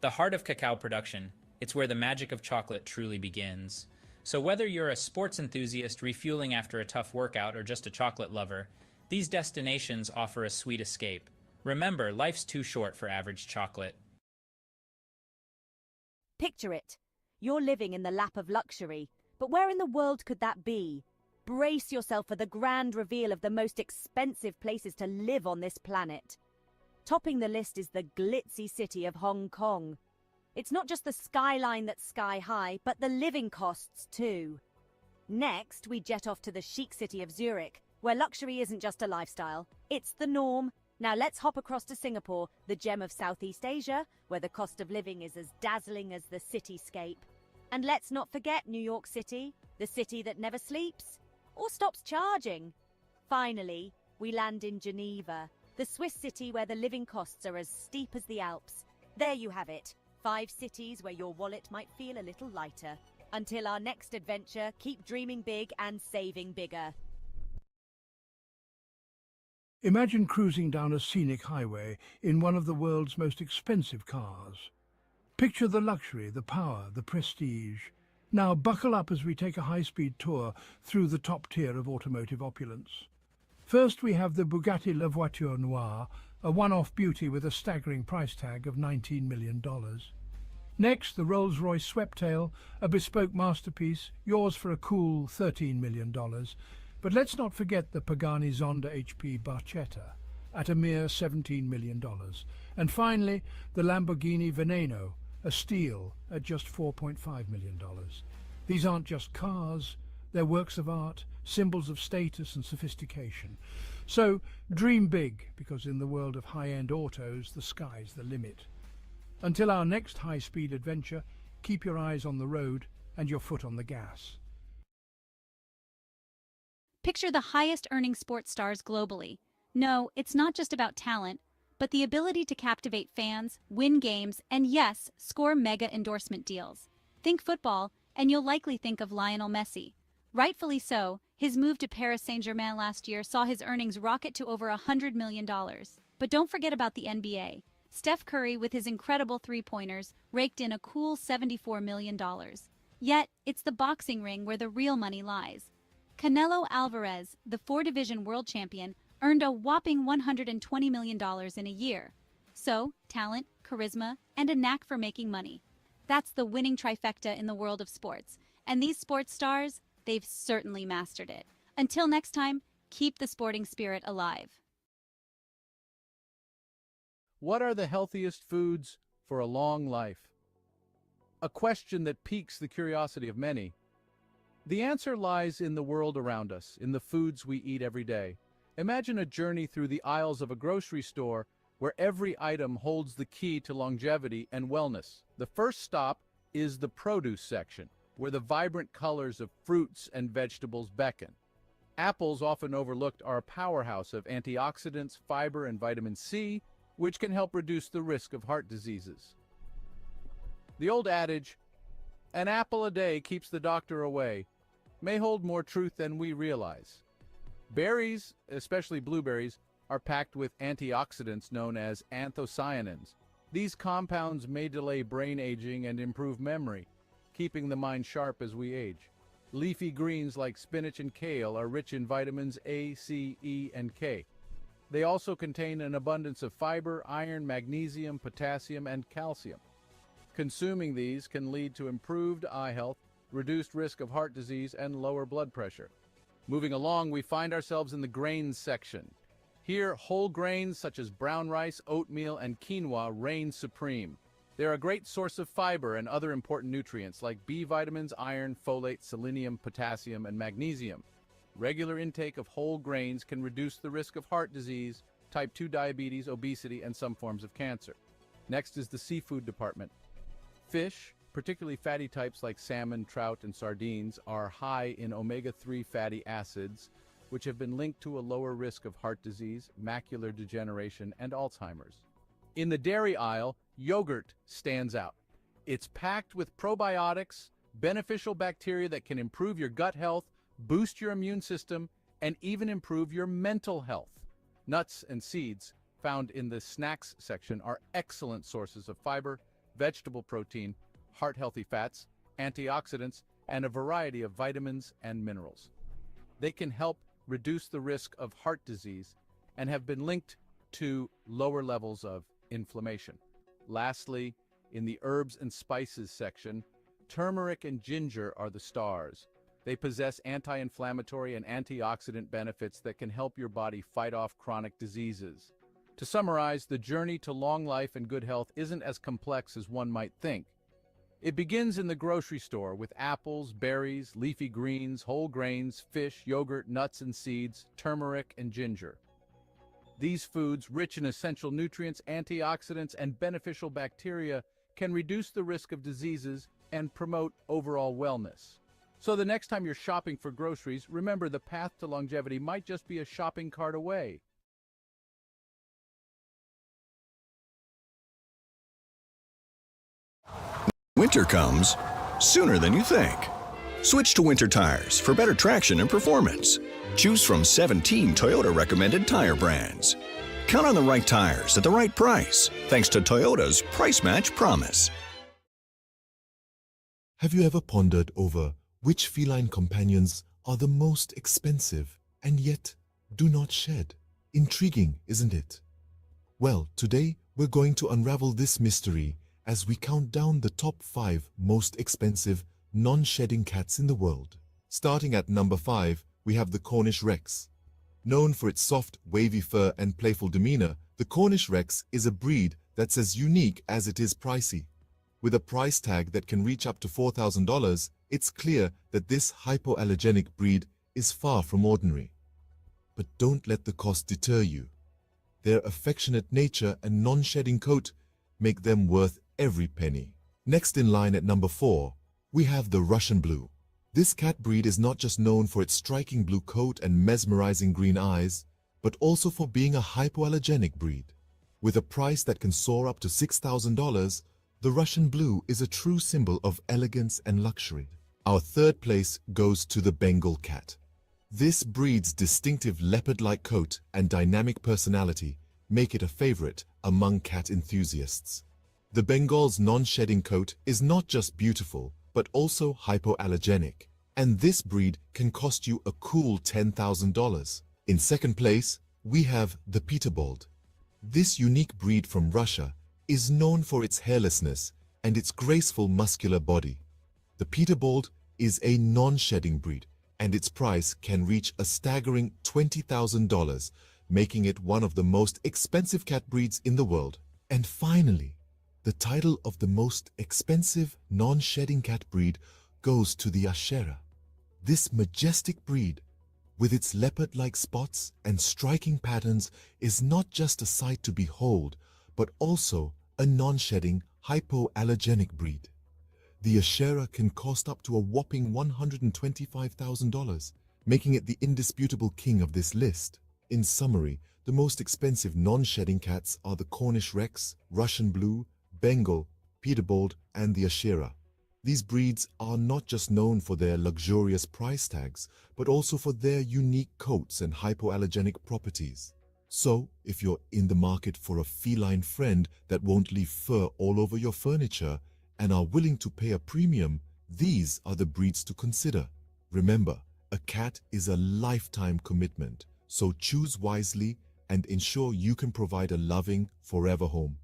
The heart of cacao production, it's where the magic of chocolate truly begins. So whether you're a sports enthusiast refueling after a tough workout or just a chocolate lover, these destinations offer a sweet escape. Remember, life's too short for average chocolate. Picture it. You're living in the lap of luxury, but where in the world could that be? Brace yourself for the grand reveal of the most expensive places to live on this planet. Topping the list is the glitzy city of Hong Kong. It's not just the skyline that's sky high, but the living costs too. Next, we jet off to the chic city of Zurich, where luxury isn't just a lifestyle, it's the norm. Now let's hop across to Singapore, the gem of Southeast Asia, where the cost of living is as dazzling as the cityscape. And let's not forget New York City, the city that never sleeps or stops charging. Finally, we land in Geneva, the Swiss city where the living costs are as steep as the Alps. There you have it, 5 cities where your wallet might feel a little lighter. Until our next adventure, keep dreaming big and saving bigger. Imagine cruising down a scenic highway in one of the world's most expensive cars. Picture the luxury, the power, the prestige. Now buckle up as we take a high-speed tour through the top tier of automotive opulence. First we have the Bugatti La Voiture Noire, a one-off beauty with a staggering price tag of $19 million. Next, the Rolls-Royce Sweptail, a bespoke masterpiece, yours for a cool $13 million. But let's not forget the Pagani Zonda HP Barchetta, at a mere $17 million. And finally, the Lamborghini Veneno, a steal at just $4.5 million. These aren't just cars, they're works of art, symbols of status and sophistication. So dream big, because in the world of high-end autos, the sky's the limit. Until our next high-speed adventure, keep your eyes on the road and your foot on the gas. Picture the highest-earning sports stars globally. No, it's not just about talent, but the ability to captivate fans, win games, and yes, score mega endorsement deals. Think football, and you'll likely think of Lionel Messi. Rightfully so, his move to Paris Saint-Germain last year saw his earnings rocket to over $100 million. But don't forget about the NBA. Steph Curry, with his incredible three-pointers, raked in a cool $74 million. Yet, it's the boxing ring where the real money lies. Canelo Alvarez, the four-division world champion, earned a whopping $120 million in a year. So, talent, charisma, and a knack for making money. That's the winning trifecta in the world of sports. And these sports stars, they've certainly mastered it. Until next time, keep the sporting spirit alive. What are the healthiest foods for a long life? A question that piques the curiosity of many. The answer lies in the world around us, in the foods we eat every day. Imagine a journey through the aisles of a grocery store where every item holds the key to longevity and wellness. The first stop is the produce section, where the vibrant colors of fruits and vegetables beckon. Apples, often overlooked, are a powerhouse of antioxidants, fiber, and vitamin C, which can help reduce the risk of heart diseases. The old adage, "An apple a day keeps the doctor away," may hold more truth than we realize. Berries, especially blueberries, are packed with antioxidants known as anthocyanins. These compounds may delay brain aging and improve memory, keeping the mind sharp as we age. Leafy greens like spinach and kale are rich in vitamins A, C, E, and K. They also contain an abundance of fiber, iron, magnesium, potassium, and calcium. Consuming these can lead to improved eye health, reduced risk of heart disease, and lower blood pressure. Moving along, we find ourselves in the grains section. Here, whole grains such as brown rice, oatmeal, and quinoa reign supreme. They're a great source of fiber and other important nutrients like B vitamins, iron, folate, selenium, potassium, and magnesium. Regular intake of whole grains can reduce the risk of heart disease, type 2 diabetes, obesity, and some forms of cancer. Next is the seafood department. Fish, particularly fatty types like salmon, trout, and sardines, are high in omega-3 fatty acids, which have been linked to a lower risk of heart disease, macular degeneration, and Alzheimer's. In the dairy aisle, yogurt stands out. It's packed with probiotics, beneficial bacteria that can improve your gut health, boost your immune system, and even improve your mental health. Nuts and seeds, found in the snacks section, are excellent sources of fiber, vegetable protein, heart-healthy fats, antioxidants, and a variety of vitamins and minerals. They can help reduce the risk of heart disease and have been linked to lower levels of inflammation. Lastly, in the herbs and spices section, turmeric and ginger are the stars. They possess anti-inflammatory and antioxidant benefits that can help your body fight off chronic diseases. To summarize, the journey to long life and good health isn't as complex as one might think. It begins in the grocery store with apples, berries, leafy greens, whole grains, fish, yogurt, nuts and seeds, turmeric, and ginger. These foods, rich in essential nutrients, antioxidants, and beneficial bacteria, can reduce the risk of diseases and promote overall wellness. So the next time you're shopping for groceries, remember the path to longevity might just be a shopping cart away. Winter comes sooner than you think. Switch to Winter tires for better traction and performance. Choose from 17 Toyota recommended tire brands. Count on the right tires at the right price, thanks to Toyota's Price Match Promise. Have you ever pondered over which feline companions are the most expensive and yet do not shed? Intriguing, isn't it? Well, today we're going to unravel this mystery as we count down the top 5 most expensive non-shedding cats in the world. Starting at number 5, we have the Cornish Rex. Known for its soft, wavy fur and playful demeanor, the Cornish Rex is a breed that's as unique as it is pricey. With a price tag that can reach up to $4,000, it's clear that this hypoallergenic breed is far from ordinary. But don't let the cost deter you. Their affectionate nature and non-shedding coat make them worth every penny. Next in line at number 4, we have the Russian Blue. This cat breed is not just known for its striking blue coat and mesmerizing green eyes, but also for being a hypoallergenic breed. With a price that can soar up to $6,000, the Russian Blue is a true symbol of elegance and luxury. Our third place goes to the Bengal cat. This breed's distinctive leopard-like coat and dynamic personality make it a favorite among cat enthusiasts. The Bengal's non-shedding coat is not just beautiful, but also hypoallergenic, and this breed can cost you a cool $10,000. In second place, we have the Peterbilt. This unique breed from Russia is known for its hairlessness and its graceful muscular body. The Peterbilt is a non-shedding breed, and its price can reach a staggering $20,000, making it one of the most expensive cat breeds in the world. And finally, the title of the most expensive non-shedding cat breed goes to the Ashera. This majestic breed, with its leopard-like spots and striking patterns, is not just a sight to behold, but also a non-shedding, hypoallergenic breed. The Ashera can cost up to a whopping $125,000, making it the indisputable king of this list. In summary, the most expensive non-shedding cats are the Cornish Rex, Russian Blue, Bengal, Peterbilt, and the Ashera. These breeds are not just known for their luxurious price tags, but also for their unique coats and hypoallergenic properties. So, if you're in the market for a feline friend that won't leave fur all over your furniture and are willing to pay a premium, these are the breeds to consider. Remember, a cat is a lifetime commitment, so choose wisely and ensure you can provide a loving, forever home.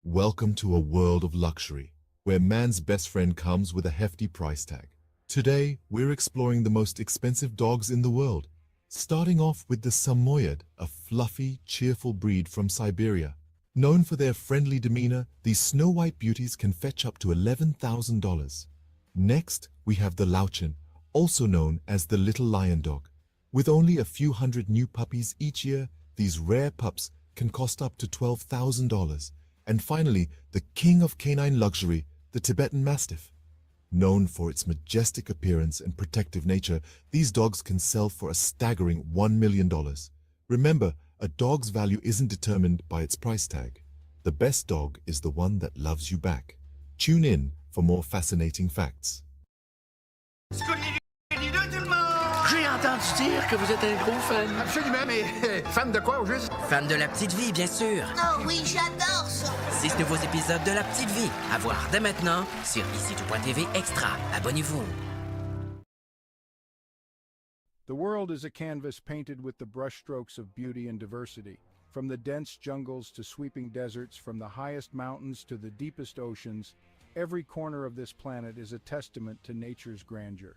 Welcome to a world of luxury, where man's best friend comes with a hefty price tag. Today, we're exploring the most expensive dogs in the world, starting off with the Samoyed, a fluffy, cheerful breed from Siberia. Known for their friendly demeanor, these snow-white beauties can fetch up to $11,000. Next, we have the Lauchin, also known as the little lion dog. With only a few hundred new puppies each year, these rare pups can cost up to $12,000. And finally, the king of canine luxury, the Tibetan Mastiff. Known for its majestic appearance and protective nature, these dogs can sell for a staggering $1 million. Remember, a dog's value isn't determined by its price tag. The best dog is the one that loves you back. Tune in for more fascinating facts. J'ai entendu dire que vous êtes un gros fan. Absolument, mais fan de quoi au juste? Fan de La Petite Vie, bien sûr. Oh oui, j'adore ça. 6 nouveaux épisodes de La Petite Vie. À voir dès maintenant sur ici.tv Extra. Abonnez-vous. The world is a canvas painted with the brushstrokes of beauty and diversity. From the dense jungles to sweeping deserts, from the highest mountains to the deepest oceans, every corner of this planet is a testament to nature's grandeur.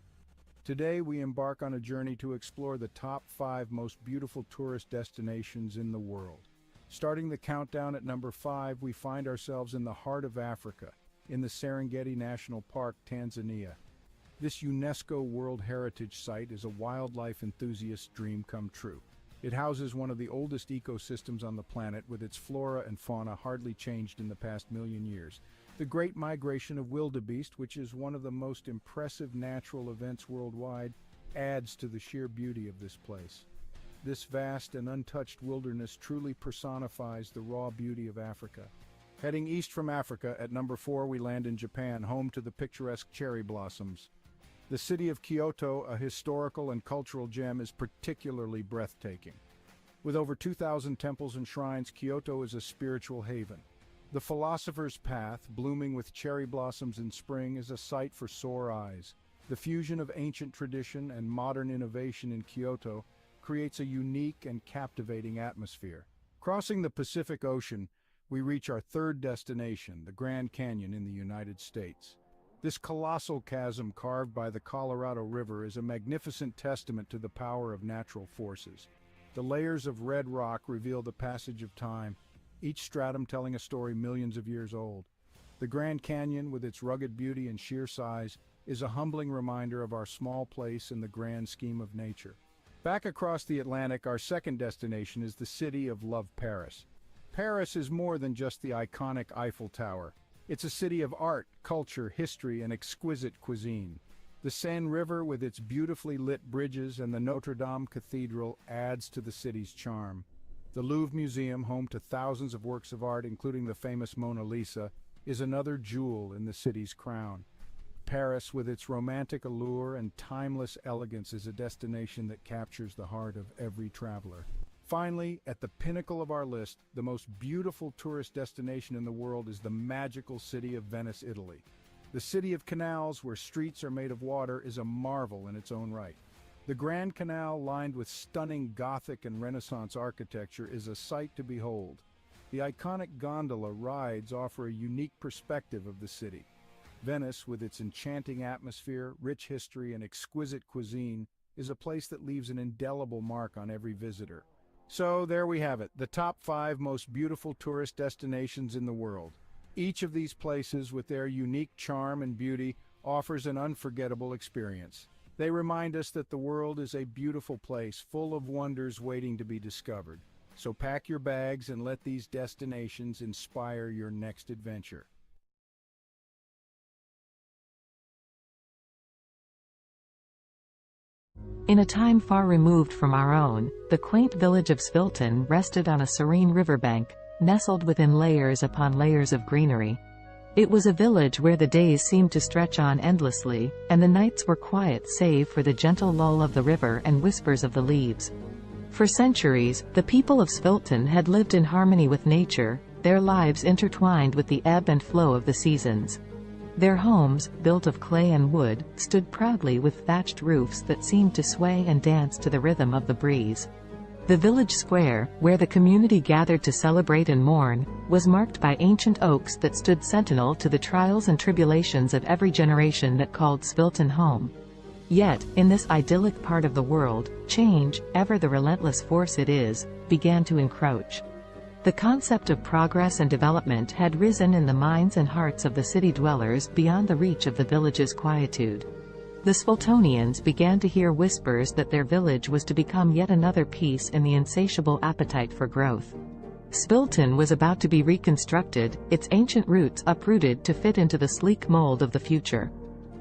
Today, we embark on a journey to explore the top 5 most beautiful tourist destinations in the world. Starting the countdown at number 5, we find ourselves in the heart of Africa, in the Serengeti National Park, Tanzania. This UNESCO World Heritage Site is a wildlife enthusiast's dream come true. It houses one of the oldest ecosystems on the planet, with its flora and fauna hardly changed in the past million years. The Great Migration of Wildebeest, which is one of the most impressive natural events worldwide, adds to the sheer beauty of this place. This vast and untouched wilderness truly personifies the raw beauty of Africa. Heading east from Africa, at number 4 we land in Japan, home to the picturesque cherry blossoms. The city of Kyoto, a historical and cultural gem, is particularly breathtaking. With over 2,000 temples and shrines, Kyoto is a spiritual haven. The Philosopher's Path, blooming with cherry blossoms in spring, is a sight for sore eyes. The fusion of ancient tradition and modern innovation in Kyoto creates a unique and captivating atmosphere. Crossing the Pacific Ocean, we reach our third destination, the Grand Canyon in the United States. This colossal chasm carved by the Colorado River is a magnificent testament to the power of natural forces. The layers of red rock reveal the passage of time, each stratum telling a story millions of years old. The Grand Canyon, with its rugged beauty and sheer size, is a humbling reminder of our small place in the grand scheme of nature. Back across the Atlantic, our second destination is the city of love, Paris. Paris is more than just the iconic Eiffel Tower. It's a city of art, culture, history, and exquisite cuisine. The Seine River, with its beautifully lit bridges, and the Notre Dame Cathedral adds to the city's charm. The Louvre Museum, home to thousands of works of art, including the famous Mona Lisa, is another jewel in the city's crown. Paris, with its romantic allure and timeless elegance, is a destination that captures the heart of every traveler. Finally, at the pinnacle of our list, the most beautiful tourist destination in the world is the magical city of Venice, Italy. The city of canals, where streets are made of water, is a marvel in its own right. The Grand Canal, lined with stunning Gothic and Renaissance architecture, is a sight to behold. The iconic gondola rides offer a unique perspective of the city. Venice, with its enchanting atmosphere, rich history, and exquisite cuisine, is a place that leaves an indelible mark on every visitor. So there we have it, the top 5 most beautiful tourist destinations in the world. Each of these places, with their unique charm and beauty, offers an unforgettable experience. They remind us that the world is a beautiful place, full of wonders waiting to be discovered. So pack your bags and let these destinations inspire your next adventure. In a time far removed from our own, the quaint village of Svilton rested on a serene riverbank, nestled within layers upon layers of greenery. It was a village where the days seemed to stretch on endlessly, and the nights were quiet save for the gentle lull of the river and whispers of the leaves. For centuries, the people of Svilton had lived in harmony with nature, their lives intertwined with the ebb and flow of the seasons. Their homes, built of clay and wood, stood proudly with thatched roofs that seemed to sway and dance to the rhythm of the breeze. The village square, where the community gathered to celebrate and mourn, was marked by ancient oaks that stood sentinel to the trials and tribulations of every generation that called Svilton home. Yet, in this idyllic part of the world, change, ever the relentless force it is, began to encroach. The concept of progress and development had risen in the minds and hearts of the city dwellers beyond the reach of the village's quietude. The Sviltonians began to hear whispers that their village was to become yet another piece in the insatiable appetite for growth. Svilton was about to be reconstructed, its ancient roots uprooted to fit into the sleek mold of the future.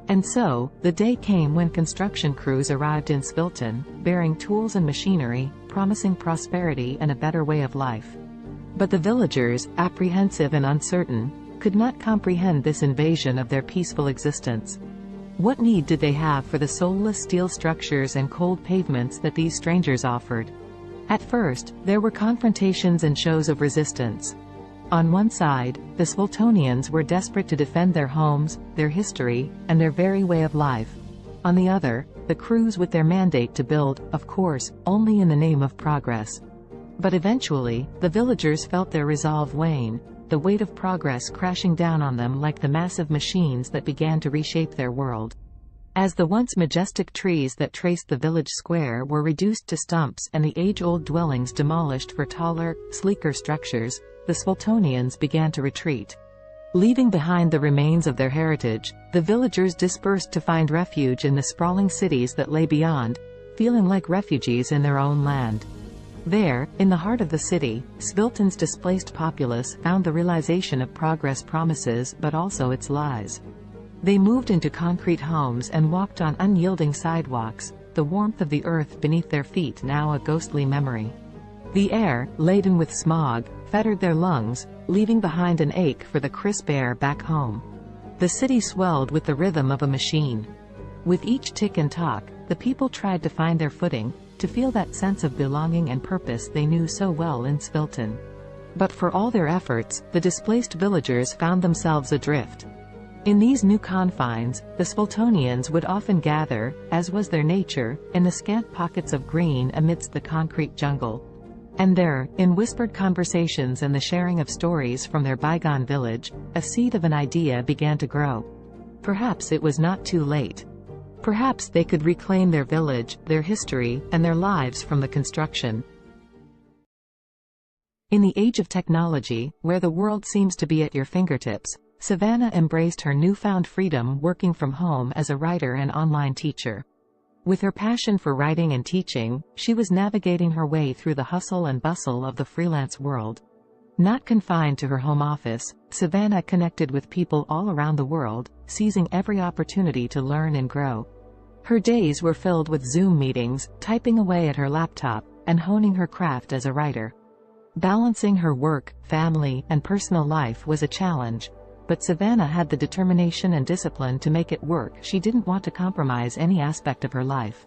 And so, the day came when construction crews arrived in Svilton, bearing tools and machinery, promising prosperity and a better way of life. But the villagers, apprehensive and uncertain, could not comprehend this invasion of their peaceful existence. What need did they have for the soulless steel structures and cold pavements that these strangers offered? At first, there were confrontations and shows of resistance. On one side, the Sviltonians were desperate to defend their homes, their history, and their very way of life. On the other, the crews with their mandate to build, of course, only in the name of progress. But eventually, the villagers felt their resolve wane, the weight of progress crashing down on them like the massive machines that began to reshape their world. As the once majestic trees that traced the village square were reduced to stumps and the age-old dwellings demolished for taller, sleeker structures, the Sviltonians began to retreat. Leaving behind the remains of their heritage, the villagers dispersed to find refuge in the sprawling cities that lay beyond, feeling like refugees in their own land. There, in the heart of the city, Svilton's displaced populace found the realization of progress promises but also its lies. They moved into concrete homes and walked on unyielding sidewalks, the warmth of the earth beneath their feet now a ghostly memory. The air, laden with smog, fettered their lungs, leaving behind an ache for the crisp air back home. The city swelled with the rhythm of a machine. With each tick and tock, the people tried to find their footing, to feel that sense of belonging and purpose they knew so well in Svilton. But for all their efforts, the displaced villagers found themselves adrift. In these new confines, the Sviltonians would often gather, as was their nature, in the scant pockets of green amidst the concrete jungle. And there, in whispered conversations and the sharing of stories from their bygone village, a seed of an idea began to grow. Perhaps it was not too late. Perhaps they could reclaim their village, their history, and their lives from the construction. In the age of technology, where the world seems to be at your fingertips, Savannah embraced her newfound freedom working from home as a writer and online teacher. With her passion for writing and teaching, she was navigating her way through the hustle and bustle of the freelance world. Not confined to her home office, Savannah connected with people all around the world, seizing every opportunity to learn and grow. Her days were filled with Zoom meetings, typing away at her laptop, and honing her craft as a writer. Balancing her work, family, and personal life was a challenge, but Savannah had the determination and discipline to make it work. She didn't want to compromise any aspect of her life.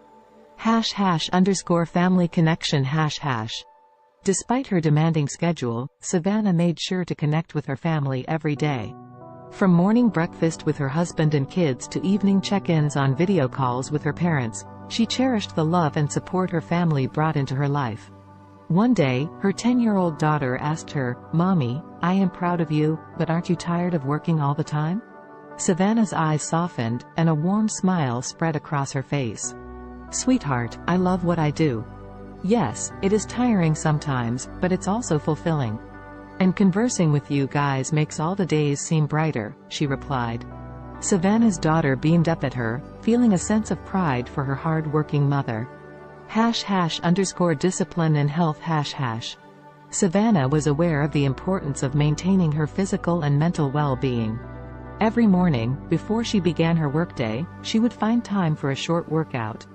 #family connection #. Despite her demanding schedule, Savannah made sure to connect with her family every day. From morning breakfast with her husband and kids to evening check-ins on video calls with her parents, she cherished the love and support her family brought into her life. One day, her 10-year-old daughter asked her, "Mommy, I am proud of you, but aren't you tired of working all the time?" Savannah's eyes softened, and a warm smile spread across her face. "Sweetheart, I love what I do. Yes, it is tiring sometimes, but it's also fulfilling. And conversing with you guys makes all the days seem brighter," she replied. Savannah's daughter beamed up at her, feeling a sense of pride for her hard-working mother. #discipline and health #. Savannah was aware of the importance of maintaining her physical and mental well-being. Every morning, before she began her workday, she would find time for a short workout.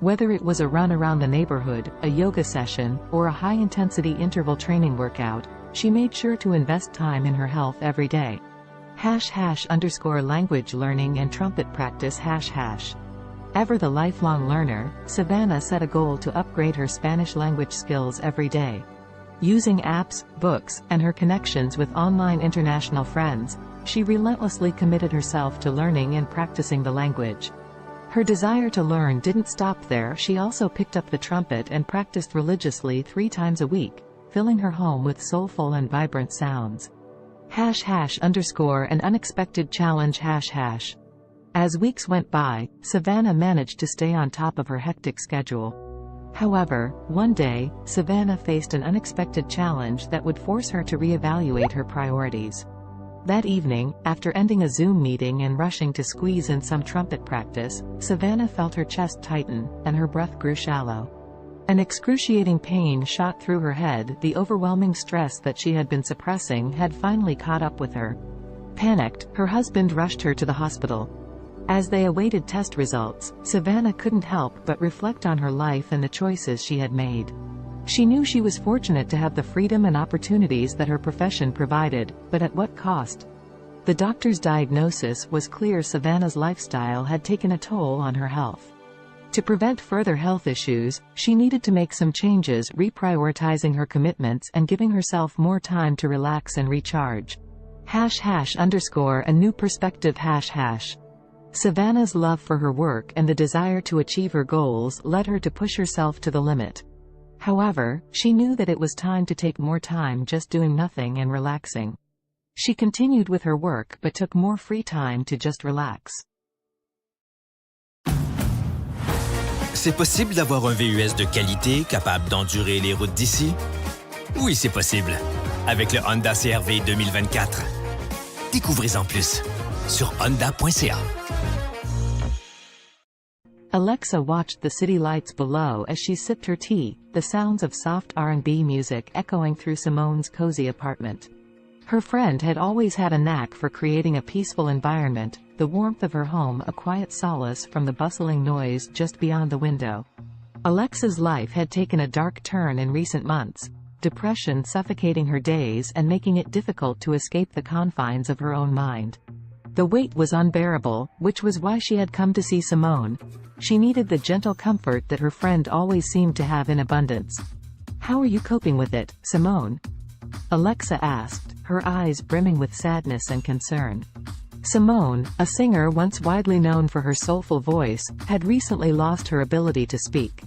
Whether it was a run around the neighborhood, a yoga session, or a high-intensity interval training workout, she made sure to invest time in her health every day. #language learning and trumpet practice #. Ever the lifelong learner, Savannah set a goal to upgrade her Spanish language skills every day. Using apps, books, and her connections with online international friends, she relentlessly committed herself to learning and practicing the language. Her desire to learn didn't stop there. She also picked up the trumpet and practiced religiously 3 times a week, filling her home with soulful and vibrant sounds. #an unexpected challenge #. As weeks went by, Savannah managed to stay on top of her hectic schedule. However, one day, Savannah faced an unexpected challenge that would force her to reevaluate her priorities. That evening, after ending a Zoom meeting and rushing to squeeze in some trumpet practice, Savannah felt her chest tighten, and her breath grew shallow. An excruciating pain shot through her head. The overwhelming stress that she had been suppressing had finally caught up with her. Panicked, her husband rushed her to the hospital. As they awaited test results, Savannah couldn't help but reflect on her life and the choices she had made. She knew she was fortunate to have the freedom and opportunities that her profession provided, but at what cost? The doctor's diagnosis was clear: Savannah's lifestyle had taken a toll on her health. To prevent further health issues, she needed to make some changes, reprioritizing her commitments and giving herself more time to relax and recharge. #a new perspective #. Savannah's love for her work and the desire to achieve her goals led her to push herself to the limit. However, she knew that it was time to take more time just doing nothing and relaxing. She continued with her work but took more free time to just relax. C'est possible d'avoir un VUS de qualité capable d'endurer les routes d'ici? Oui, c'est possible. Avec le Honda CR-V 2024. Découvrez-en plus sur honda.ca. Alexa watched the city lights below as she sipped her tea, the sounds of soft R&B music echoing through Simone's cozy apartment. Her friend had always had a knack for creating a peaceful environment, the warmth of her home a quiet solace from the bustling noise just beyond the window. Alexa's life had taken a dark turn in recent months, depression suffocating her days and making it difficult to escape the confines of her own mind. The weight was unbearable, which was why she had come to see Simone. She needed the gentle comfort that her friend always seemed to have in abundance. "How are you coping with it, Simone?" Alexa asked, her eyes brimming with sadness and concern. Simone, a singer once widely known for her soulful voice, had recently lost her ability to speak.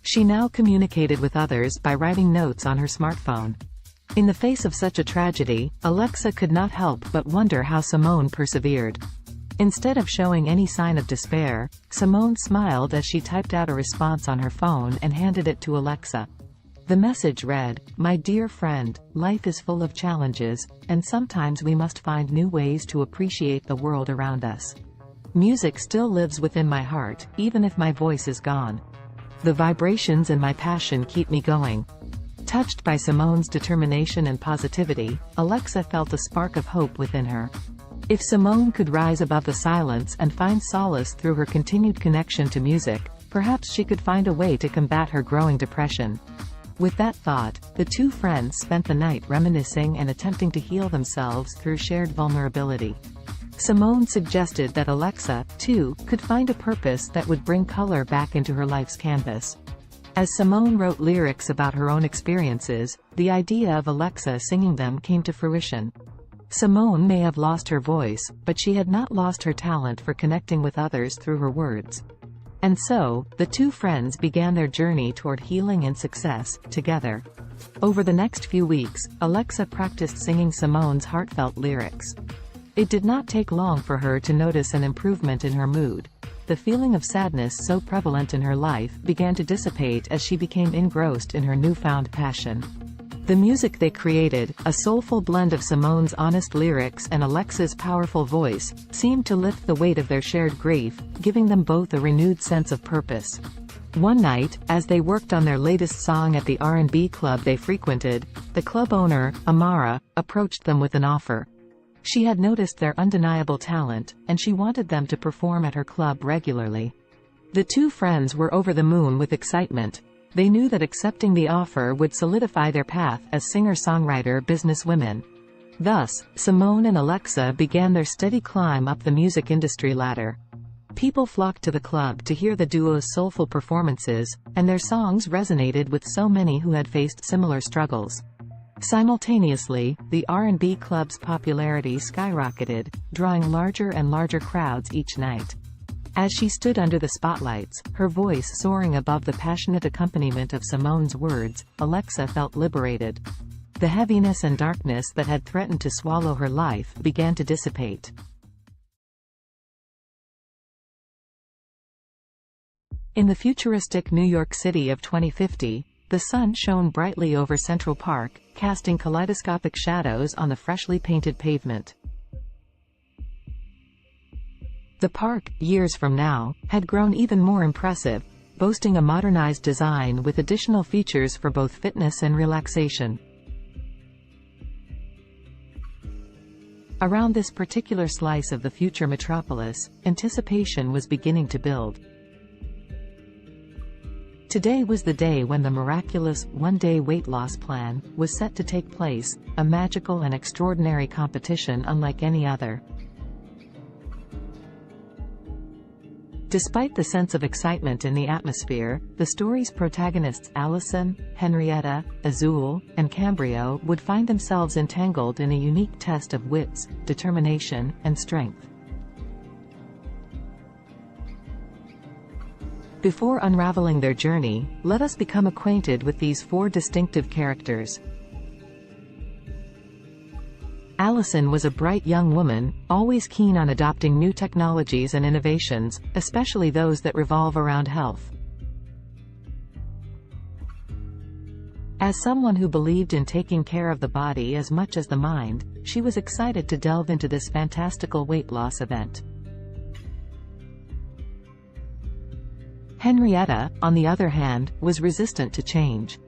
She now communicated with others by writing notes on her smartphone. In the face of such a tragedy, Alexa could not help but wonder how Simone persevered. Instead of showing any sign of despair, Simone smiled as she typed out a response on her phone and handed it to Alexa. The message read, "My dear friend, life is full of challenges, and sometimes we must find new ways to appreciate the world around us. Music still lives within my heart, even if my voice is gone. The vibrations and my passion keep me going. Touched by Simone's determination and positivity, Alexa felt a spark of hope within her. If Simone could rise above the silence and find solace through her continued connection to music, perhaps she could find a way to combat her growing depression. With that thought, the two friends spent the night reminiscing and attempting to heal themselves through shared vulnerability. Simone suggested that Alexa, too, could find a purpose that would bring color back into her life's canvas. As Simone wrote lyrics about her own experiences, the idea of Alexa singing them came to fruition. Simone may have lost her voice, but she had not lost her talent for connecting with others through her words. And so, the two friends began their journey toward healing and success, together. Over the next few weeks, Alexa practiced singing Simone's heartfelt lyrics. It did not take long for her to notice an improvement in her mood. The feeling of sadness so prevalent in her life began to dissipate as she became engrossed in her newfound passion. The music they created, a soulful blend of Simone's honest lyrics and Alexa's powerful voice, seemed to lift the weight of their shared grief, giving them both a renewed sense of purpose. One night, as they worked on their latest song at the R&B club they frequented, the club owner, Amara, approached them with an offer. She had noticed their undeniable talent, and she wanted them to perform at her club regularly. The two friends were over the moon with excitement. They knew that accepting the offer would solidify their path as singer-songwriter businesswomen. Thus, Simone and Alexa began their steady climb up the music industry ladder. People flocked to the club to hear the duo's soulful performances, and their songs resonated with so many who had faced similar struggles. Simultaneously, the R&B club's popularity skyrocketed, drawing larger and larger crowds each night. As she stood under the spotlights, her voice soaring above the passionate accompaniment of Simone's words, Alexa felt liberated. The heaviness and darkness that had threatened to swallow her life began to dissipate. In the futuristic New York City of 2050, the sun shone brightly over Central Park, casting kaleidoscopic shadows on the freshly painted pavement. The park, years from now, had grown even more impressive, boasting a modernized design with additional features for both fitness and relaxation. Around this particular slice of the future metropolis, anticipation was beginning to build. Today was the day when the miraculous, one-day weight loss plan was set to take place, a magical and extraordinary competition unlike any other. Despite the sense of excitement in the atmosphere, the story's protagonists Allison, Henrietta, Azul, and Cambrio would find themselves entangled in a unique test of wits, determination, and strength. Before unraveling their journey, let us become acquainted with these four distinctive characters. Allison was a bright young woman, always keen on adopting new technologies and innovations, especially those that revolve around health. As someone who believed in taking care of the body as much as the mind, she was excited to delve into this fantastical weight loss event. Henrietta, on the other hand, was resistant to change.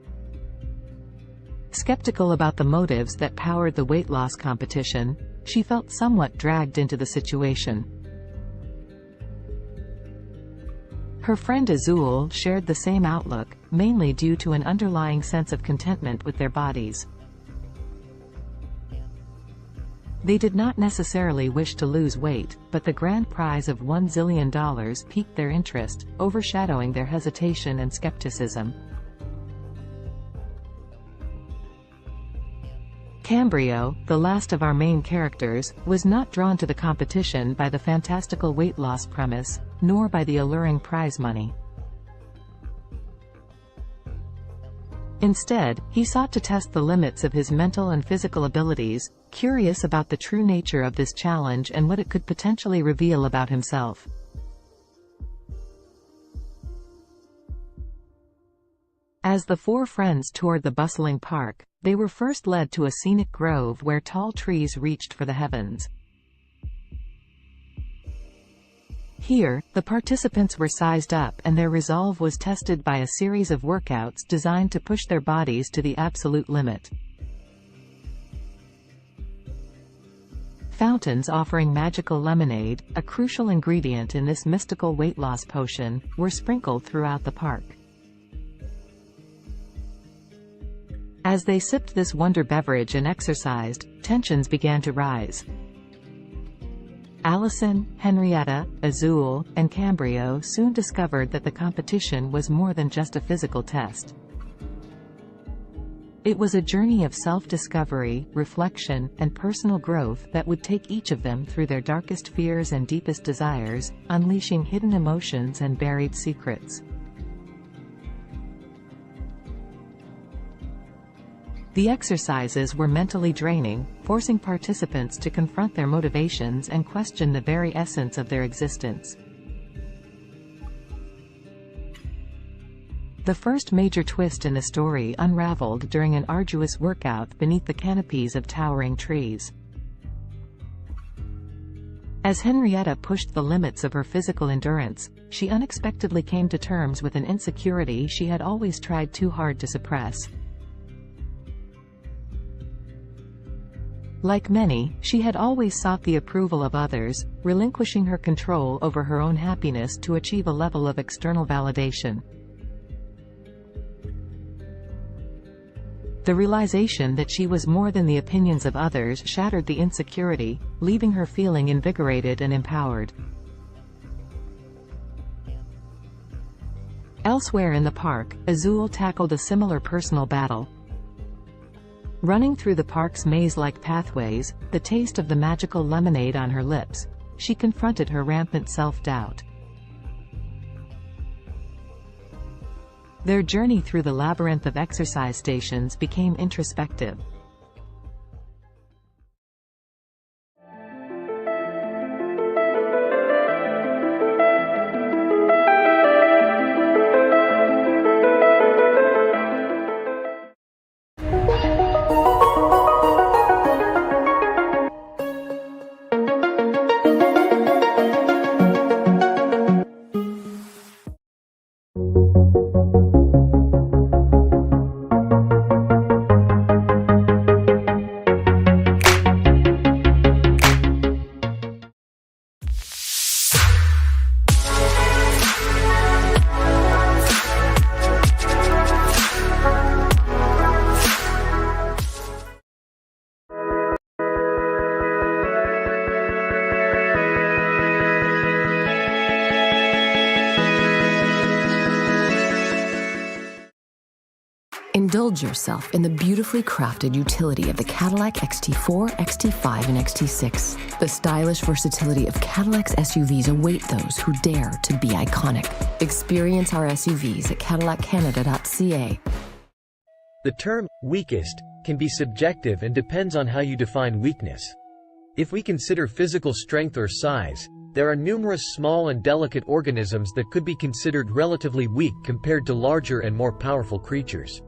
Skeptical about the motives that powered the weight loss competition, she felt somewhat dragged into the situation. Her friend Azul shared the same outlook, mainly due to an underlying sense of contentment with their bodies. They did not necessarily wish to lose weight, but the grand prize of $1 zillion piqued their interest, overshadowing their hesitation and skepticism. Cambrio, the last of our main characters, was not drawn to the competition by the fantastical weight loss premise, nor by the alluring prize money. Instead, he sought to test the limits of his mental and physical abilities, curious about the true nature of this challenge and what it could potentially reveal about himself. As the four friends toured the bustling park, they were first led to a scenic grove where tall trees reached for the heavens. Here, the participants were sized up and their resolve was tested by a series of workouts designed to push their bodies to the absolute limit. Fountains offering magical lemonade, a crucial ingredient in this mystical weight loss potion, were sprinkled throughout the park. As they sipped this wonder beverage and exercised, tensions began to rise. Allison, Henrietta, Azul, and Cambrio soon discovered that the competition was more than just a physical test. It was a journey of self-discovery, reflection, and personal growth that would take each of them through their darkest fears and deepest desires, unleashing hidden emotions and buried secrets. The exercises were mentally draining, forcing participants to confront their motivations and question the very essence of their existence. The first major twist in the story unraveled during an arduous workout beneath the canopies of towering trees. As Henrietta pushed the limits of her physical endurance, she unexpectedly came to terms with an insecurity she had always tried too hard to suppress. Like many, she had always sought the approval of others, relinquishing her control over her own happiness to achieve a level of external validation. The realization that she was more than the opinions of others shattered the insecurity, leaving her feeling invigorated and empowered. Elsewhere in the park, Azul tackled a similar personal battle. Running through the park's maze-like pathways, the taste of the magical lemonade on her lips, she confronted her rampant self-doubt. Their journey through the labyrinth of exercise stations became introspective. Indulge yourself in the beautifully crafted utility of the Cadillac XT4, XT5, and XT6. The stylish versatility of Cadillac's SUVs await those who dare to be iconic. Experience our SUVs at cadillaccanada.ca. The term weakest can be subjective and depends on how you define weakness. If we consider physical strength or size, there are numerous small and delicate organisms that could be considered relatively weak compared to larger and more powerful creatures.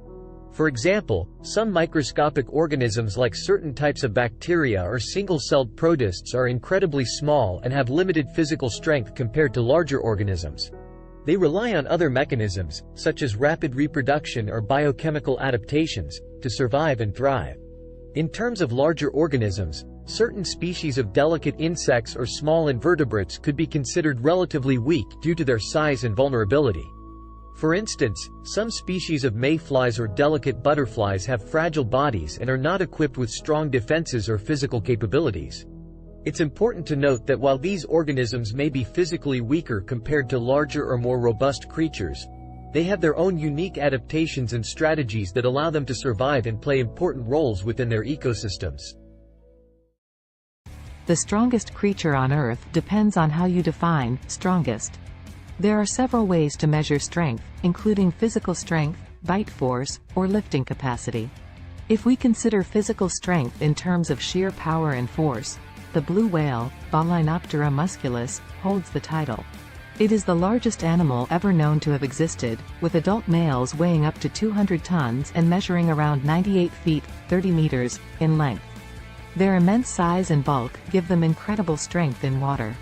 For example, some microscopic organisms like certain types of bacteria or single-celled protists are incredibly small and have limited physical strength compared to larger organisms. They rely on other mechanisms, such as rapid reproduction or biochemical adaptations, to survive and thrive. In terms of larger organisms, certain species of delicate insects or small invertebrates could be considered relatively weak due to their size and vulnerability. For instance, some species of mayflies or delicate butterflies have fragile bodies and are not equipped with strong defenses or physical capabilities. It's important to note that while these organisms may be physically weaker compared to larger or more robust creatures, they have their own unique adaptations and strategies that allow them to survive and play important roles within their ecosystems. The strongest creature on Earth depends on how you define strongest. There are several ways to measure strength, including physical strength, bite force, or lifting capacity. If we consider physical strength in terms of sheer power and force, the blue whale, Balaenoptera musculus, holds the title. It is the largest animal ever known to have existed, with adult males weighing up to 200 tons and measuring around 98 feet, 30 meters, in length. Their immense size and bulk give them incredible strength in water.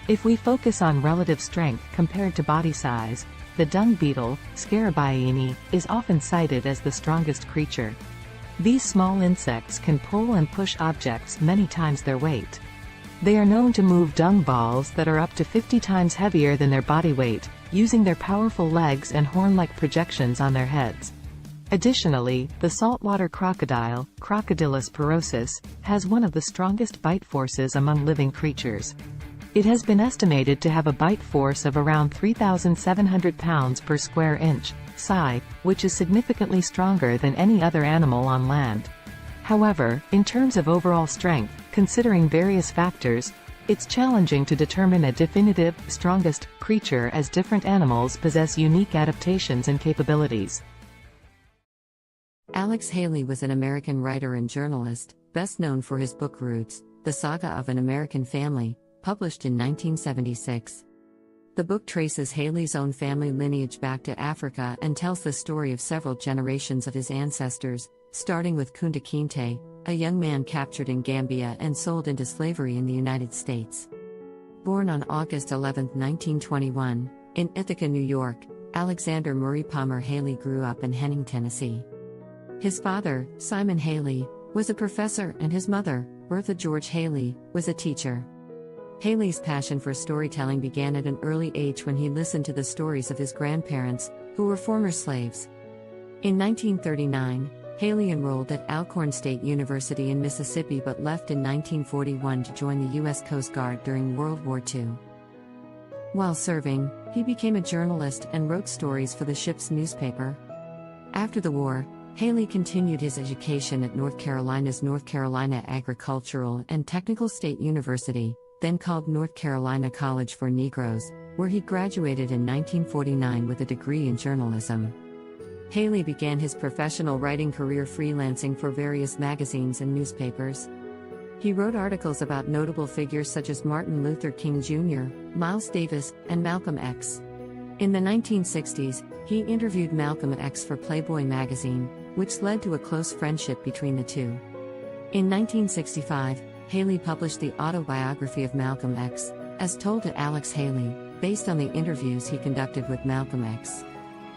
If we focus on relative strength compared to body size, the dung beetle, Scarabaeini, is often cited as the strongest creature. These small insects can pull and push objects many times their weight. They are known to move dung balls that are up to 50 times heavier than their body weight, using their powerful legs and horn-like projections on their heads. Additionally, the saltwater crocodile, Crocodylus porosus, has one of the strongest bite forces among living creatures. It has been estimated to have a bite force of around 3,700 pounds per square inch, psi, which is significantly stronger than any other animal on land. However, in terms of overall strength, considering various factors, it's challenging to determine a definitive, strongest creature as different animals possess unique adaptations and capabilities. Alex Haley was an American writer and journalist, best known for his book Roots, The Saga of an American Family, published in 1976. The book traces Haley's own family lineage back to Africa and tells the story of several generations of his ancestors, starting with Kunta Kinte, a young man captured in Gambia and sold into slavery in the United States. Born on August 11, 1921, in Ithaca, New York, Alexander Murray Palmer Haley grew up in Henning, Tennessee. His father, Simon Haley, was a professor and his mother, Bertha George Haley, was a teacher. Haley's passion for storytelling began at an early age when he listened to the stories of his grandparents, who were former slaves. In 1939, Haley enrolled at Alcorn State University in Mississippi but left in 1941 to join the U.S. Coast Guard during World War II. While serving, he became a journalist and wrote stories for the ship's newspaper. After the war, Haley continued his education at North Carolina's North Carolina Agricultural and Technical State University, then called North Carolina College for Negroes, where he graduated in 1949 with a degree in journalism. Haley began his professional writing career freelancing for various magazines and newspapers. He wrote articles about notable figures such as Martin Luther King Jr., Miles Davis, and Malcolm X. In the 1960s, he interviewed Malcolm X for Playboy magazine, which led to a close friendship between the two. In 1965, Haley published the autobiography of Malcolm X, as told to Alex Haley, based on the interviews he conducted with Malcolm X.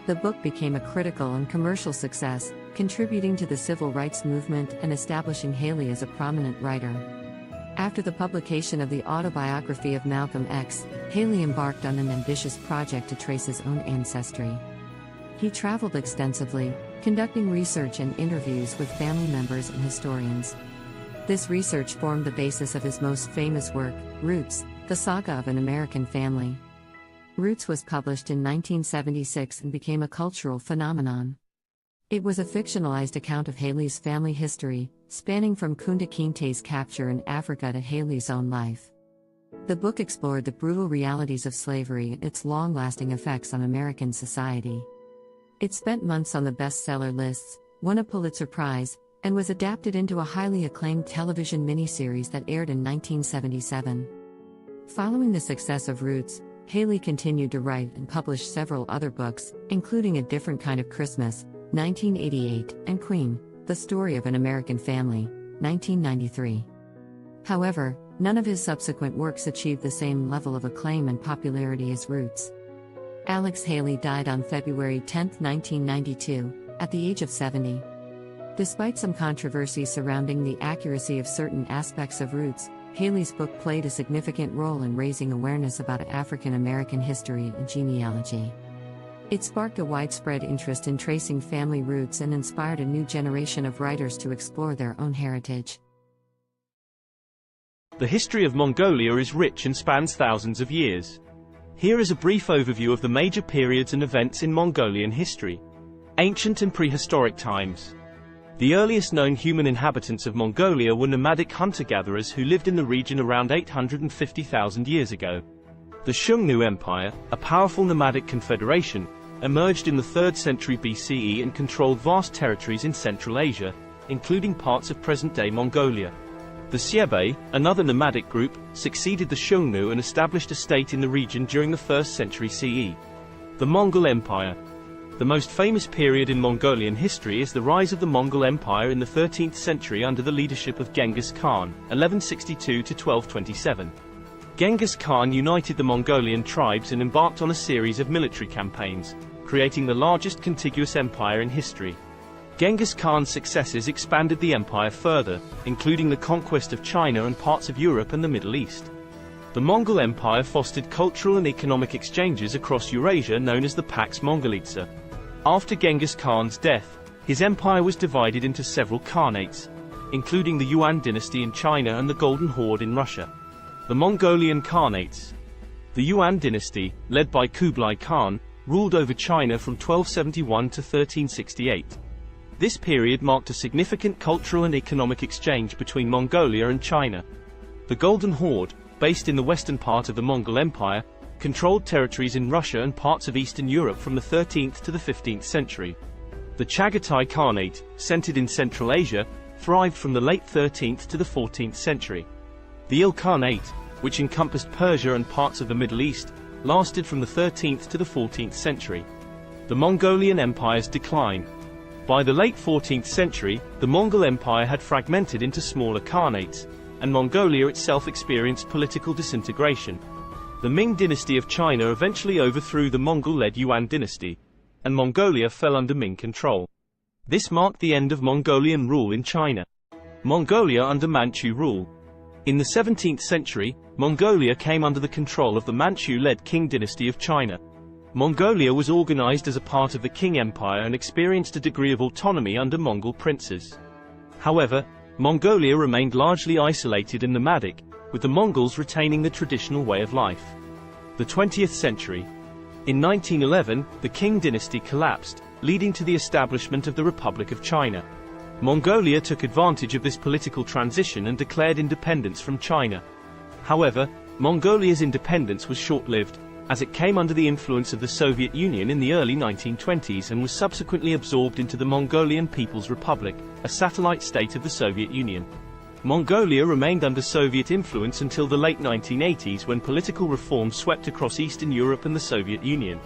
The book became a critical and commercial success, contributing to the civil rights movement and establishing Haley as a prominent writer. After the publication of the autobiography of Malcolm X, Haley embarked on an ambitious project to trace his own ancestry. He traveled extensively, conducting research and interviews with family members and historians. This research formed the basis of his most famous work, Roots, The Saga of an American Family. Roots was published in 1976 and became a cultural phenomenon. It was a fictionalized account of Haley's family history, spanning from Kunta Kinte's capture in Africa to Haley's own life. The book explored the brutal realities of slavery and its long-lasting effects on American society. It spent months on the bestseller lists, won a Pulitzer Prize, and was adapted into a highly acclaimed television miniseries that aired in 1977. Following the success of Roots, Haley continued to write and publish several other books, including A Different Kind of Christmas, 1988, and Queen, The Story of an American Family, 1993. However, none of his subsequent works achieved the same level of acclaim and popularity as Roots. Alex Haley died on February 10, 1992, at the age of 70. Despite some controversy surrounding the accuracy of certain aspects of Roots, Haley's book played a significant role in raising awareness about African American history and genealogy. It sparked a widespread interest in tracing family roots and inspired a new generation of writers to explore their own heritage. The history of Mongolia is rich and spans thousands of years. Here is a brief overview of the major periods and events in Mongolian history. Ancient and prehistoric times. The earliest known human inhabitants of Mongolia were nomadic hunter-gatherers who lived in the region around 850,000 years ago. The Xiongnu Empire, a powerful nomadic confederation, emerged in the 3rd century BCE and controlled vast territories in Central Asia, including parts of present-day Mongolia. The Xiebe, another nomadic group, succeeded the Xiongnu and established a state in the region during the 1st century CE. The Mongol Empire. The most famous period in Mongolian history is the rise of the Mongol Empire in the 13th century under the leadership of Genghis Khan, 1162 to 1227. Genghis Khan united the Mongolian tribes and embarked on a series of military campaigns, creating the largest contiguous empire in history. Genghis Khan's successes expanded the empire further, including the conquest of China and parts of Europe and the Middle East. The Mongol Empire fostered cultural and economic exchanges across Eurasia known as the Pax Mongolica. After Genghis Khan's death, his empire was divided into several khanates, including the Yuan dynasty in China and the Golden Horde in Russia. The Mongolian Khanates. The Yuan dynasty, led by Kublai Khan, ruled over China from 1271 to 1368. This period marked a significant cultural and economic exchange between Mongolia and China. The Golden Horde, based in the western part of the Mongol Empire, controlled territories in Russia and parts of Eastern Europe from the 13th to the 15th century. The Chagatai Khanate, centered in Central Asia, thrived from the late 13th to the 14th century. The Ilkhanate, which encompassed Persia and parts of the Middle East, lasted from the 13th to the 14th century. The Mongolian Empire's decline. By the late 14th century, the Mongol Empire had fragmented into smaller khanates, and Mongolia itself experienced political disintegration. The Ming dynasty of China eventually overthrew the Mongol-led Yuan dynasty, and Mongolia fell under Ming control. This marked the end of Mongolian rule in China. Mongolia under Manchu rule. In the 17th century, Mongolia came under the control of the Manchu-led Qing dynasty of China. Mongolia was organized as a part of the Qing Empire and experienced a degree of autonomy under Mongol princes. However, Mongolia remained largely isolated and nomadic, with the Mongols retaining the traditional way of life. The 20th century. In 1911, the Qing dynasty collapsed, leading to the establishment of the Republic of China. Mongolia took advantage of this political transition and declared independence from China. However, Mongolia's independence was short-lived, as it came under the influence of the Soviet Union in the early 1920s and was subsequently absorbed into the Mongolian People's Republic, a satellite state of the Soviet Union. Mongolia remained under Soviet influence until the late 1980s when political reform swept across Eastern Europe and the Soviet Union.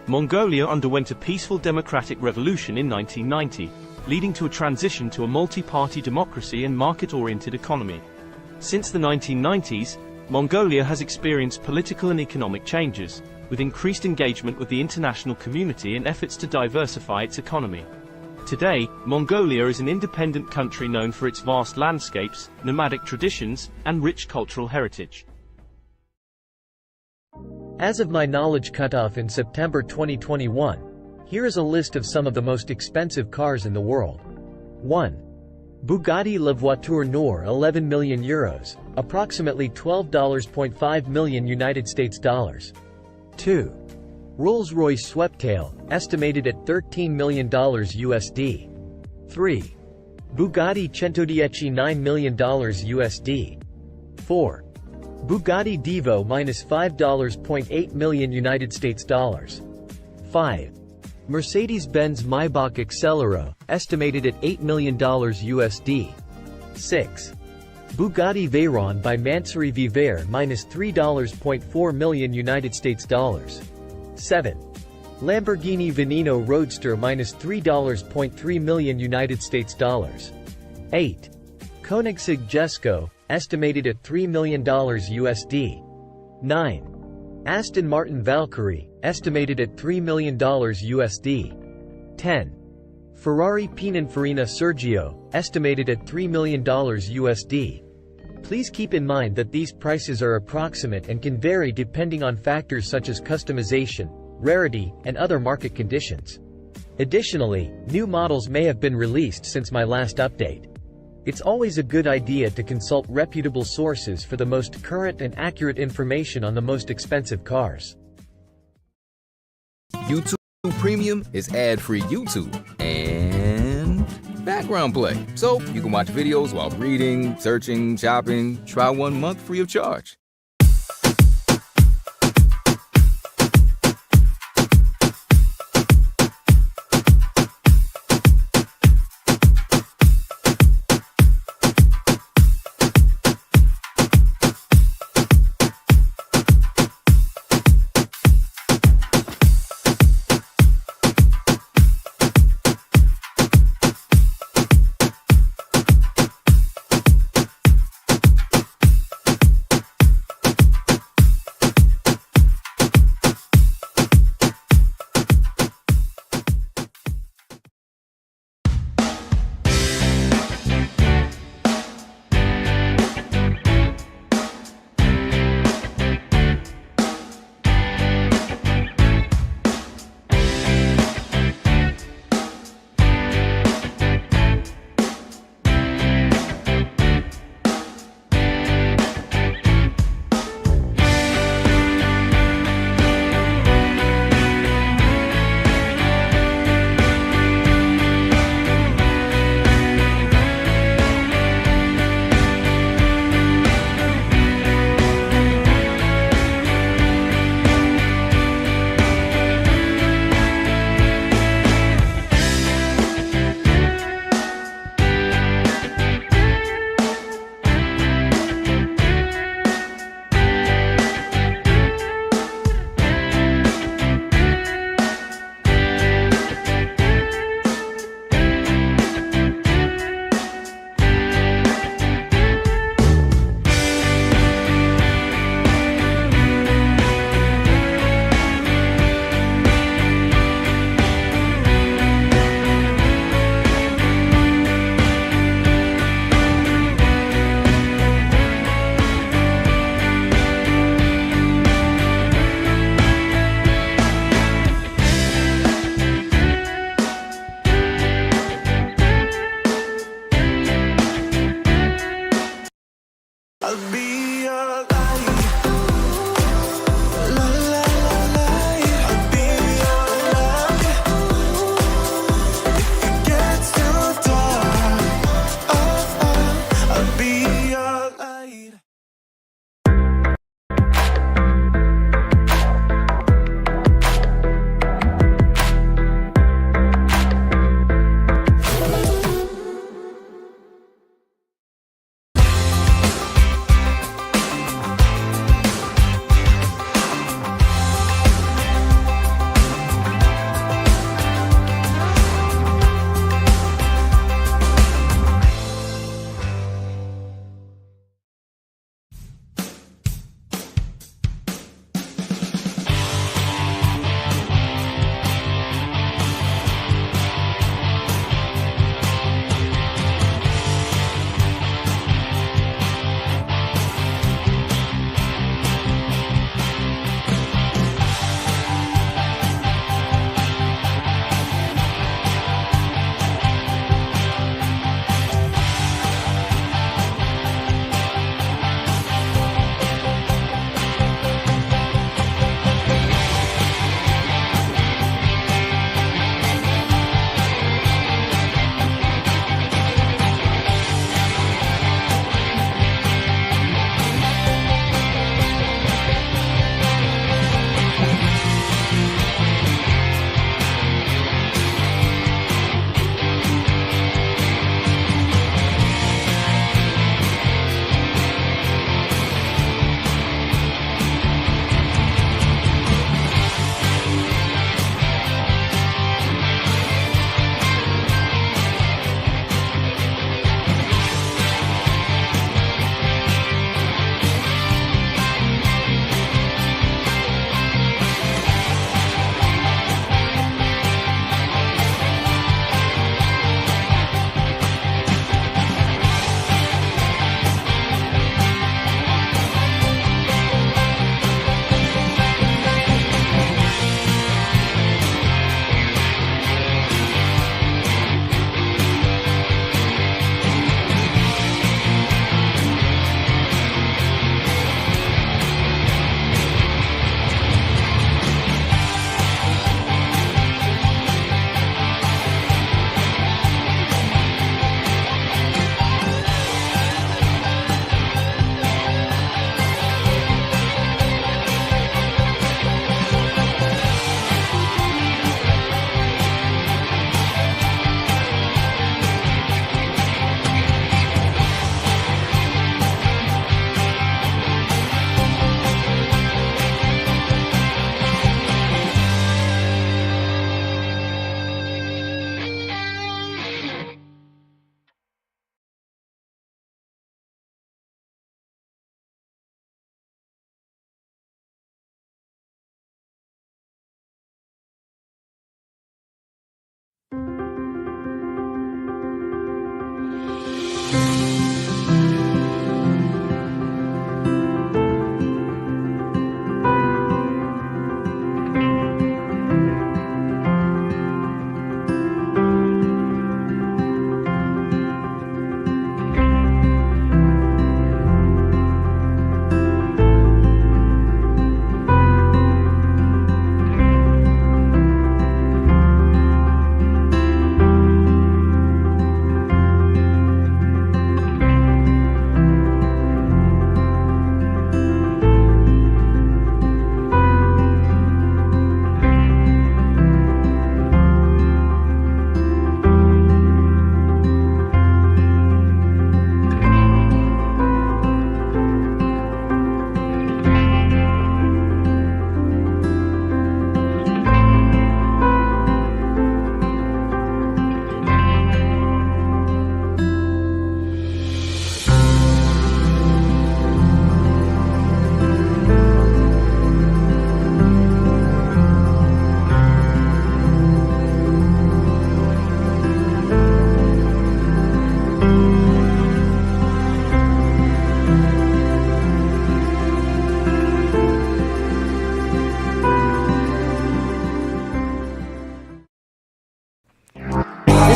Mongolia underwent a peaceful democratic revolution in 1990, leading to a transition to a multi-party democracy and market-oriented economy. Since the 1990s, Mongolia has experienced political and economic changes, with increased engagement with the international community and efforts to diversify its economy. Today, Mongolia is an independent country known for its vast landscapes, nomadic traditions, and rich cultural heritage. As of my knowledge cutoff in September 2021, here is a list of some of the most expensive cars in the world. 1. Bugatti La Voiture Noire, 11 million euros, approximately $12.5 million United States dollars. 2. Rolls-Royce Sweptail, estimated at $13 million USD. 3. Bugatti Centodieci, $9 million USD. 4. Bugatti Divo -$5.8 million United States dollars. 5. Mercedes-Benz Maybach Accelero, estimated at $8 million USD. 6. Bugatti Veyron by Mansouri Viver -$3.4 million United States dollars. 7. Lamborghini Veneno Roadster -$3.3 million United States dollars. 8. Koenigsegg Jesko, estimated at $3 million USD. 9. Aston Martin Valkyrie, estimated at $3 million USD. 10. Ferrari Pininfarina Sergio, estimated at $3 million USD. Please keep in mind that these prices are approximate and can vary depending on factors such as customization, rarity, and other market conditions. Additionally, new models may have been released since my last update. It's always a good idea to consult reputable sources for the most current and accurate information on the most expensive cars. YouTube Premium is ad-free YouTube and background play, so you can watch videos while reading, searching, shopping. Try 1 month free of charge.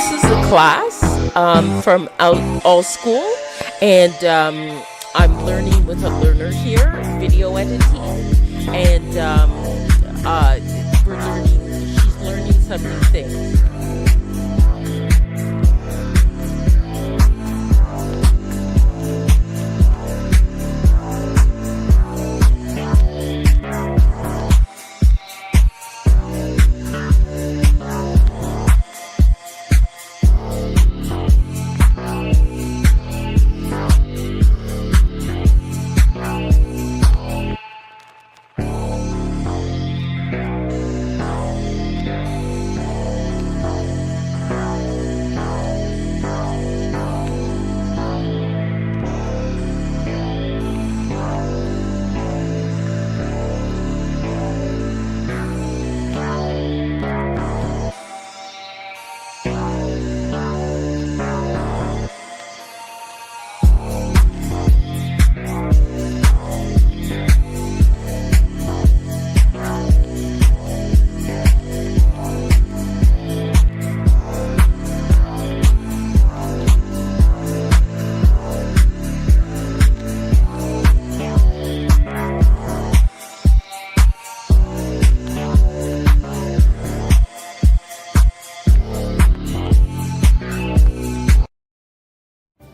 this is a class from All School, and I'm learning with a learner here, video editing, and she's learning some new things.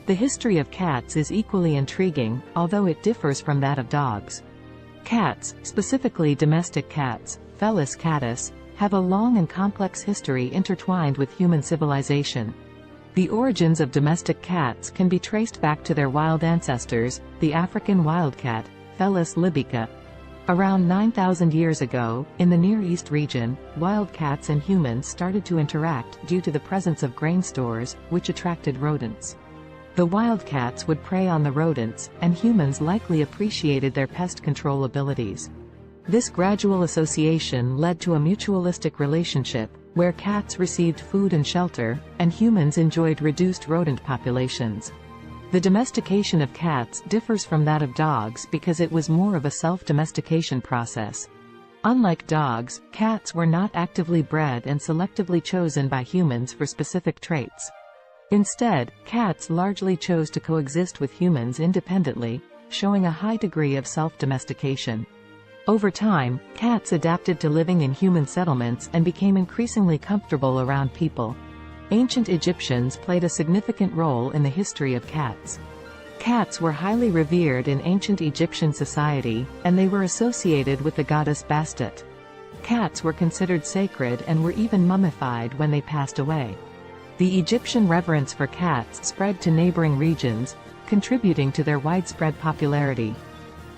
The history of cats is equally intriguing, although it differs from that of dogs. Cats, specifically domestic cats, Felis catus, have a long and complex history intertwined with human civilization. The origins of domestic cats can be traced back to their wild ancestors, the African wildcat, Felis libica. Around 9,000 years ago, in the Near East region, wildcats and humans started to interact due to the presence of grain stores, which attracted rodents. The wildcats would prey on the rodents, and humans likely appreciated their pest control abilities. This gradual association led to a mutualistic relationship, where cats received food and shelter, and humans enjoyed reduced rodent populations. The domestication of cats differs from that of dogs because it was more of a self-domestication process. Unlike dogs, cats were not actively bred and selectively chosen by humans for specific traits. Instead, cats largely chose to coexist with humans independently, showing a high degree of self-domestication. Over time, cats adapted to living in human settlements and became increasingly comfortable around people. Ancient Egyptians played a significant role in the history of cats. Cats were highly revered in ancient Egyptian society, and they were associated with the goddess Bastet. Cats were considered sacred and were even mummified when they passed away. The Egyptian reverence for cats spread to neighboring regions, contributing to their widespread popularity.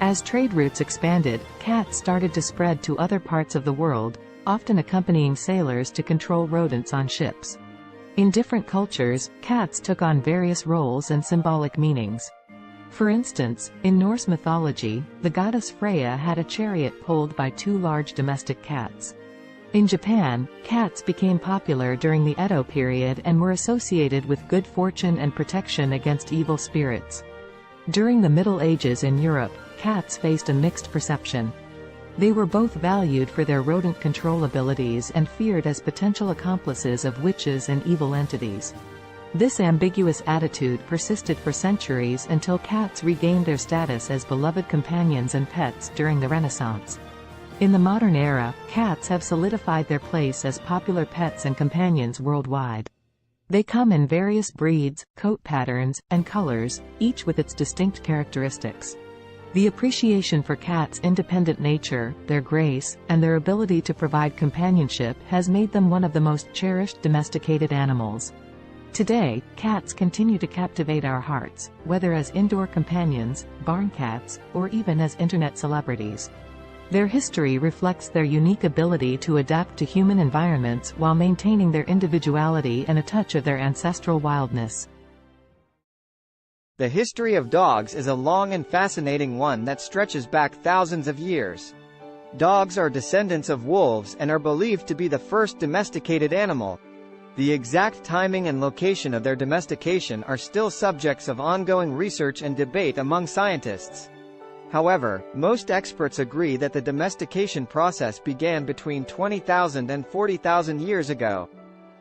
As trade routes expanded, cats started to spread to other parts of the world, often accompanying sailors to control rodents on ships. In different cultures, cats took on various roles and symbolic meanings. For instance, in Norse mythology, the goddess Freya had a chariot pulled by two large domestic cats. In Japan, cats became popular during the Edo period and were associated with good fortune and protection against evil spirits. During the Middle Ages in Europe, cats faced a mixed perception. They were both valued for their rodent control abilities and feared as potential accomplices of witches and evil entities. This ambiguous attitude persisted for centuries until cats regained their status as beloved companions and pets during the Renaissance. In the modern era, cats have solidified their place as popular pets and companions worldwide. They come in various breeds, coat patterns, and colors, each with its distinct characteristics. The appreciation for cats' independent nature, their grace, and their ability to provide companionship has made them one of the most cherished domesticated animals. Today, cats continue to captivate our hearts, whether as indoor companions, barn cats, or even as internet celebrities. Their history reflects their unique ability to adapt to human environments while maintaining their individuality and a touch of their ancestral wildness. The history of dogs is a long and fascinating one that stretches back thousands of years. Dogs are descendants of wolves and are believed to be the first domesticated animal. The exact timing and location of their domestication are still subjects of ongoing research and debate among scientists. However, most experts agree that the domestication process began between 20,000 and 40,000 years ago.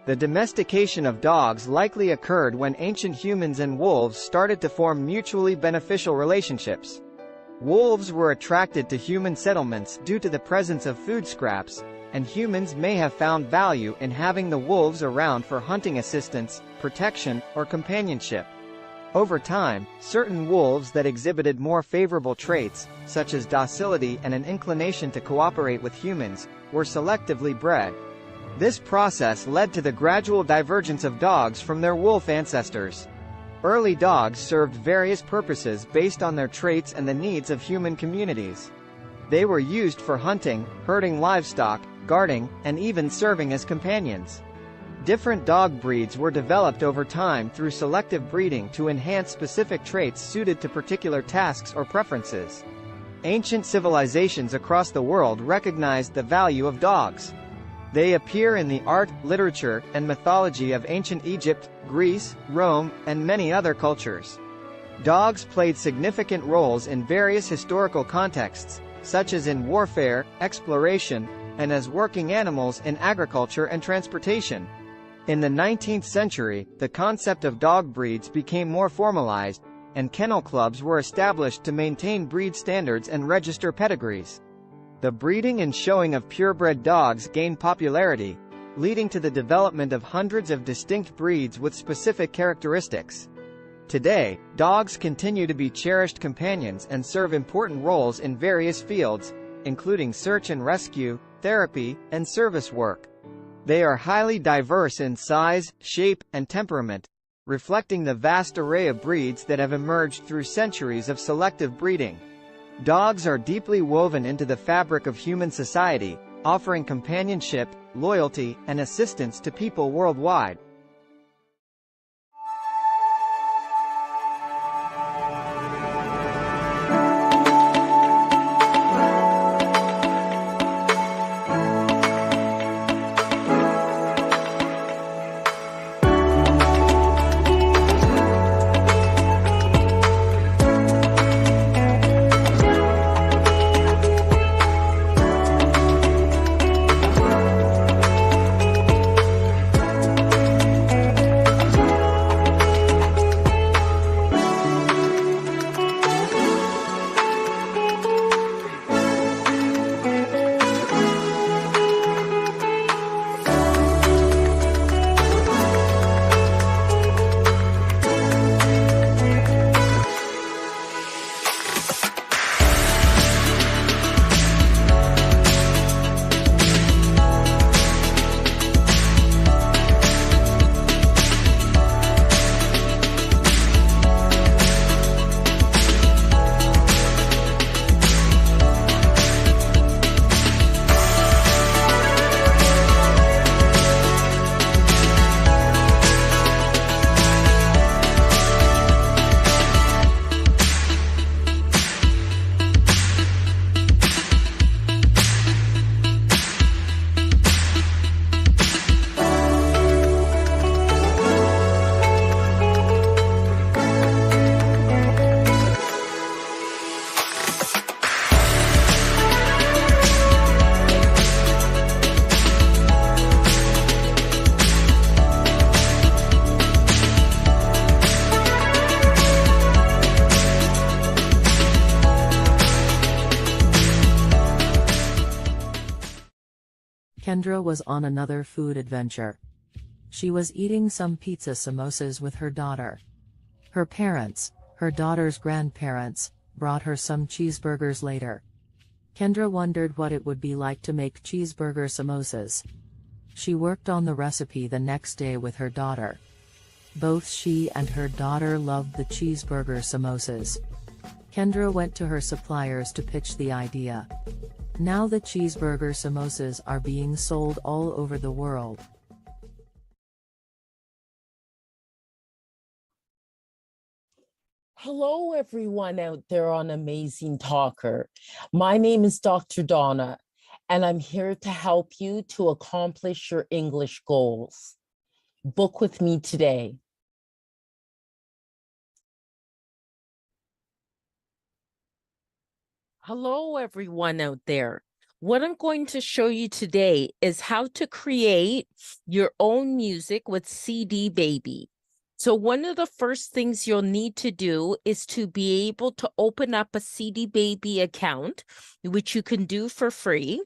The domestication of dogs likely occurred when ancient humans and wolves started to form mutually beneficial relationships. Wolves were attracted to human settlements due to the presence of food scraps, and humans may have found value in having the wolves around for hunting assistance, protection, or companionship. Over time, certain wolves that exhibited more favorable traits, such as docility and an inclination to cooperate with humans, were selectively bred. This process led to the gradual divergence of dogs from their wolf ancestors. Early dogs served various purposes based on their traits and the needs of human communities. They were used for hunting, herding livestock, guarding, and even serving as companions. Different dog breeds were developed over time through selective breeding to enhance specific traits suited to particular tasks or preferences. Ancient civilizations across the world recognized the value of dogs. They appear in the art, literature, and mythology of ancient Egypt, Greece, Rome, and many other cultures. Dogs played significant roles in various historical contexts, such as in warfare, exploration, and as working animals in agriculture and transportation. In the 19th century, the concept of dog breeds became more formalized, and kennel clubs were established to maintain breed standards and register pedigrees. The breeding and showing of purebred dogs gained popularity, leading to the development of hundreds of distinct breeds with specific characteristics. Today, dogs continue to be cherished companions and serve important roles in various fields, including search and rescue, therapy, and service work. They are highly diverse in size, shape, and temperament, reflecting the vast array of breeds that have emerged through centuries of selective breeding. Dogs are deeply woven into the fabric of human society, offering companionship, loyalty, and assistance to people worldwide. Kendra was on another food adventure. She was eating some pizza samosas with her daughter. Her parents, her daughter's grandparents, brought her some cheeseburgers later. Kendra wondered what it would be like to make cheeseburger samosas. She worked on the recipe the next day with her daughter. Both she and her daughter loved the cheeseburger samosas. Kendra went to her suppliers to pitch the idea. Now the cheeseburger samosas are being sold all over the world. Hello, everyone out there on Amazing Talker. My name is Dr. Donna, and I'm here to help you to accomplish your English goals. Book with me today. Hello, everyone out there. What I'm going to show you today is how to create your own music with CD Baby. So one of the first things you'll need to do is to be able to open up a CD Baby account, which you can do for free.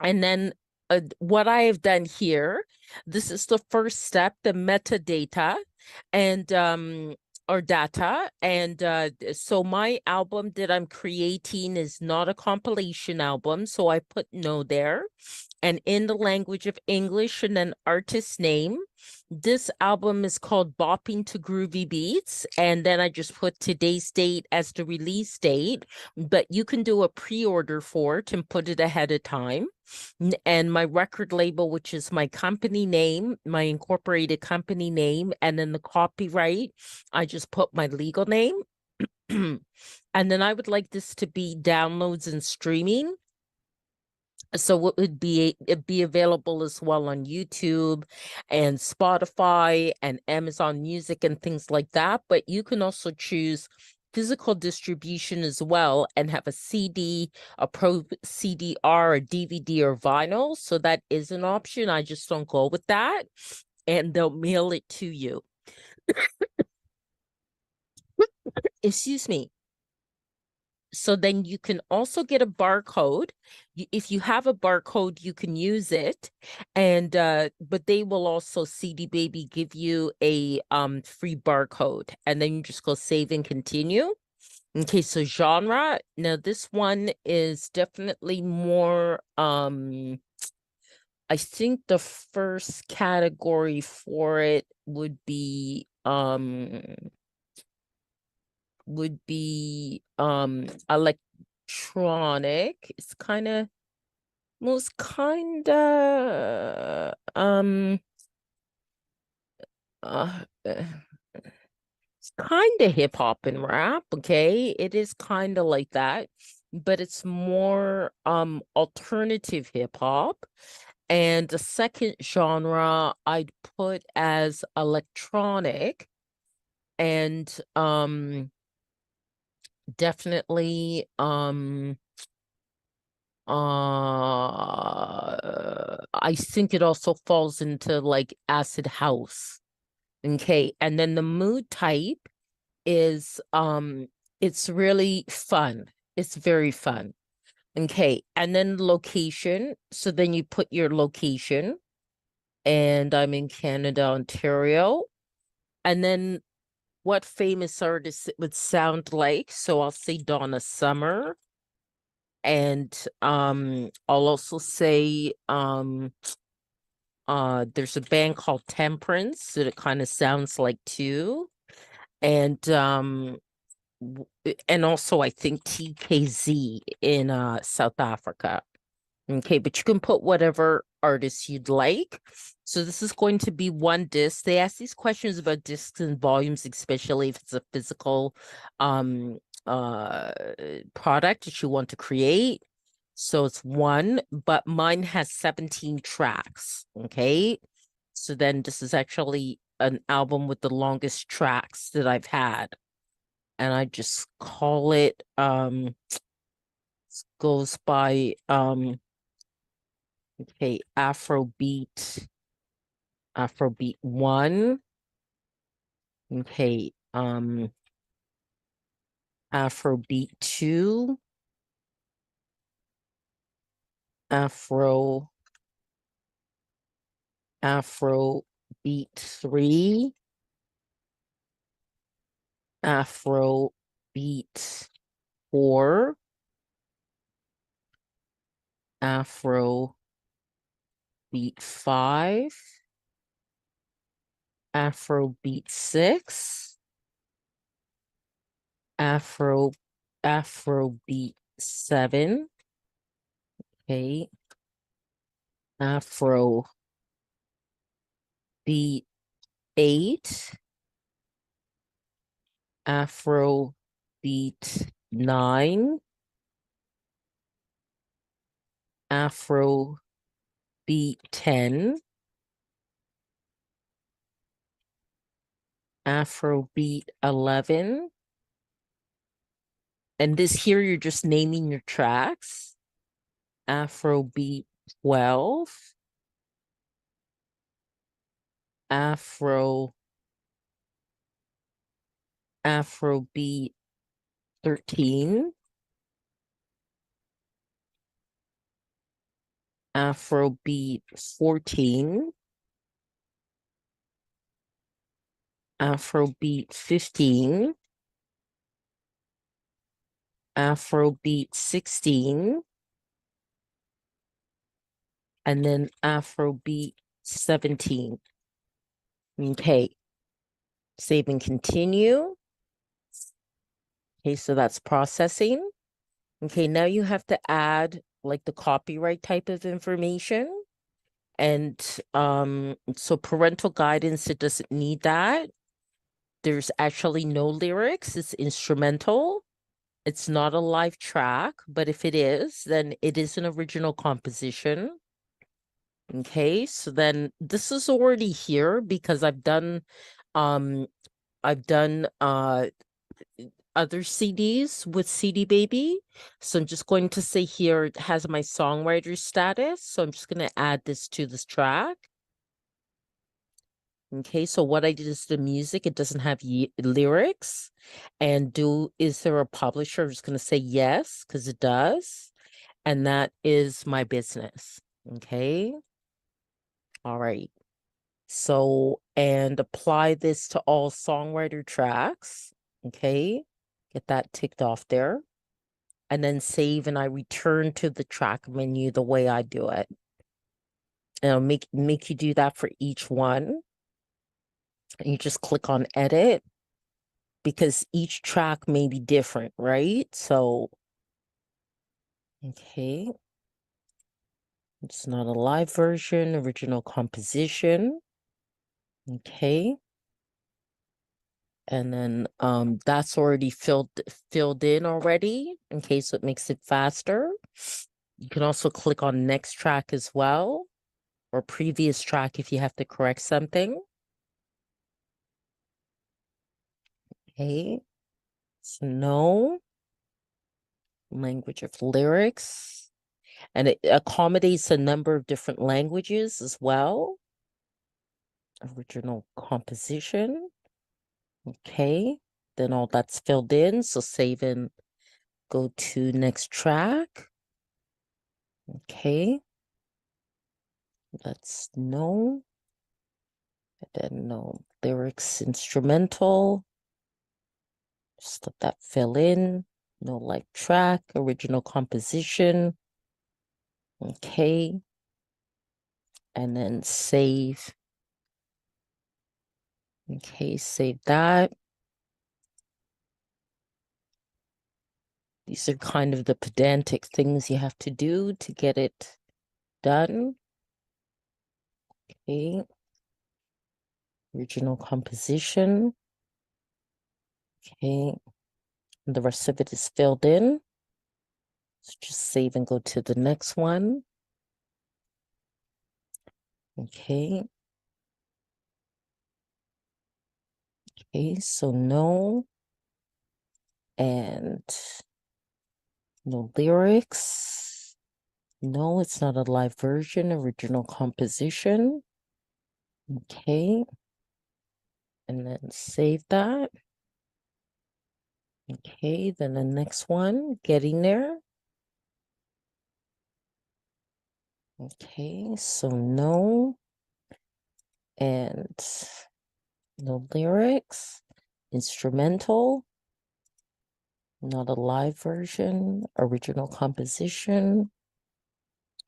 And then what I have done here, this is the first step, the metadata and or data. And so my album that I'm creating is not a compilation album. So I put no there. And in the language of English and an artist name. This album is called Bopping to Groovy Beats. And then I just put today's date as the release date. But you can do a pre-order for it and put it ahead of time. And my record label, which is my company name, my incorporated company name, and then the copyright, I just put my legal name. And then I would like this to be downloads and streaming. So it'd be available as well on YouTube and Spotify and Amazon Music and things like that. But you can also choose physical distribution as well and have a CD, a Pro CD-R, a DVD, or vinyl. So that is an option. I just don't go with that. And they'll mail it to you. Excuse me. So then you can also get a barcode. If you have a barcode, you can use it. And but they will also, CD Baby, give you a free barcode. And then you just go save and continue. Okay, so genre. Now this one is definitely more I think the first category for it would be electronic. It's kind of it's kind of hip hop and rap. Okay, it is kind of like that, but it's more alternative hip hop. And the second genre I'd put as electronic, and definitely I think it also falls into like acid house. Okay, and then the mood type is it's really fun. It's very fun. Okay, and then location. So then you put your location, and I'm in Canada, Ontario. And then what famous artist it would sound like. So I'll say Donna Summer. And I'll also say there's a band called Temperance that it kind of sounds like too. And also I think TKZ in South Africa. Okay, but you can put whatever artist you'd like. So this is going to be one disc. They ask these questions about discs and volumes, especially if it's a physical product that you want to create. So it's one, but mine has 17 tracks. Okay, so then this is actually an album with the longest tracks that I've had, and I just call it goes by okay, Afrobeat 1. Okay, Afrobeat 2, Afrobeat 3, Afrobeat 4, Afrobeat 5, Afrobeat 6, Afrobeat 7, okay, Afrobeat 8, Afrobeat 9, Afrobeat 10, Afrobeat 11. And this here, you're just naming your tracks. Afrobeat 12, Afrobeat 13, Afrobeat 14, Afrobeat 15, Afrobeat 16, and then Afrobeat 17. Okay, save and continue. Okay, so that's processing. Okay, now you have to add like the copyright type of information. And so parental guidance, it doesn't need that. There's actually no lyrics, it's instrumental. It's not a live track, but if it is, then it is an original composition. Okay, so then this is already here because I've done other CDs with CD Baby. So I'm just going to say here it has my songwriter status. So I'm just going to add this to this track. Okay, so what I did is the music, it doesn't have lyrics. And is there a publisher? I'm just going to say yes, because it does. And that is my business. Okay. All right. So, and apply this to all songwriter tracks. Okay. Get that ticked off there. And then save, and I return to the track menu the way I do it. And I'll make you do that for each one. And you just click on edit because each track may be different, right? So, okay. It's not a live version, original composition. Okay. And then that's already filled in already. Okay, so it makes it faster. You can also click on next track as well, or previous track if you have to correct something. Okay, so no language of lyrics, and it accommodates a number of different languages as well. Original composition. Okay, then all that's filled in, so save and go to next track. Okay, that's no, and then no lyrics, instrumental. Just let that fill in. No live track, original composition. Okay, and then save. Okay, save that. These are kind of the pedantic things you have to do to get it done. Okay. Original composition. Okay. And the rest of it is filled in. So just save and go to the next one. Okay. Okay, so no. And no lyrics. No, it's not a live version, original composition. Okay. And then save that. Okay, then the next one, getting there. Okay, so no. And no lyrics. Instrumental. Not a live version. Original composition.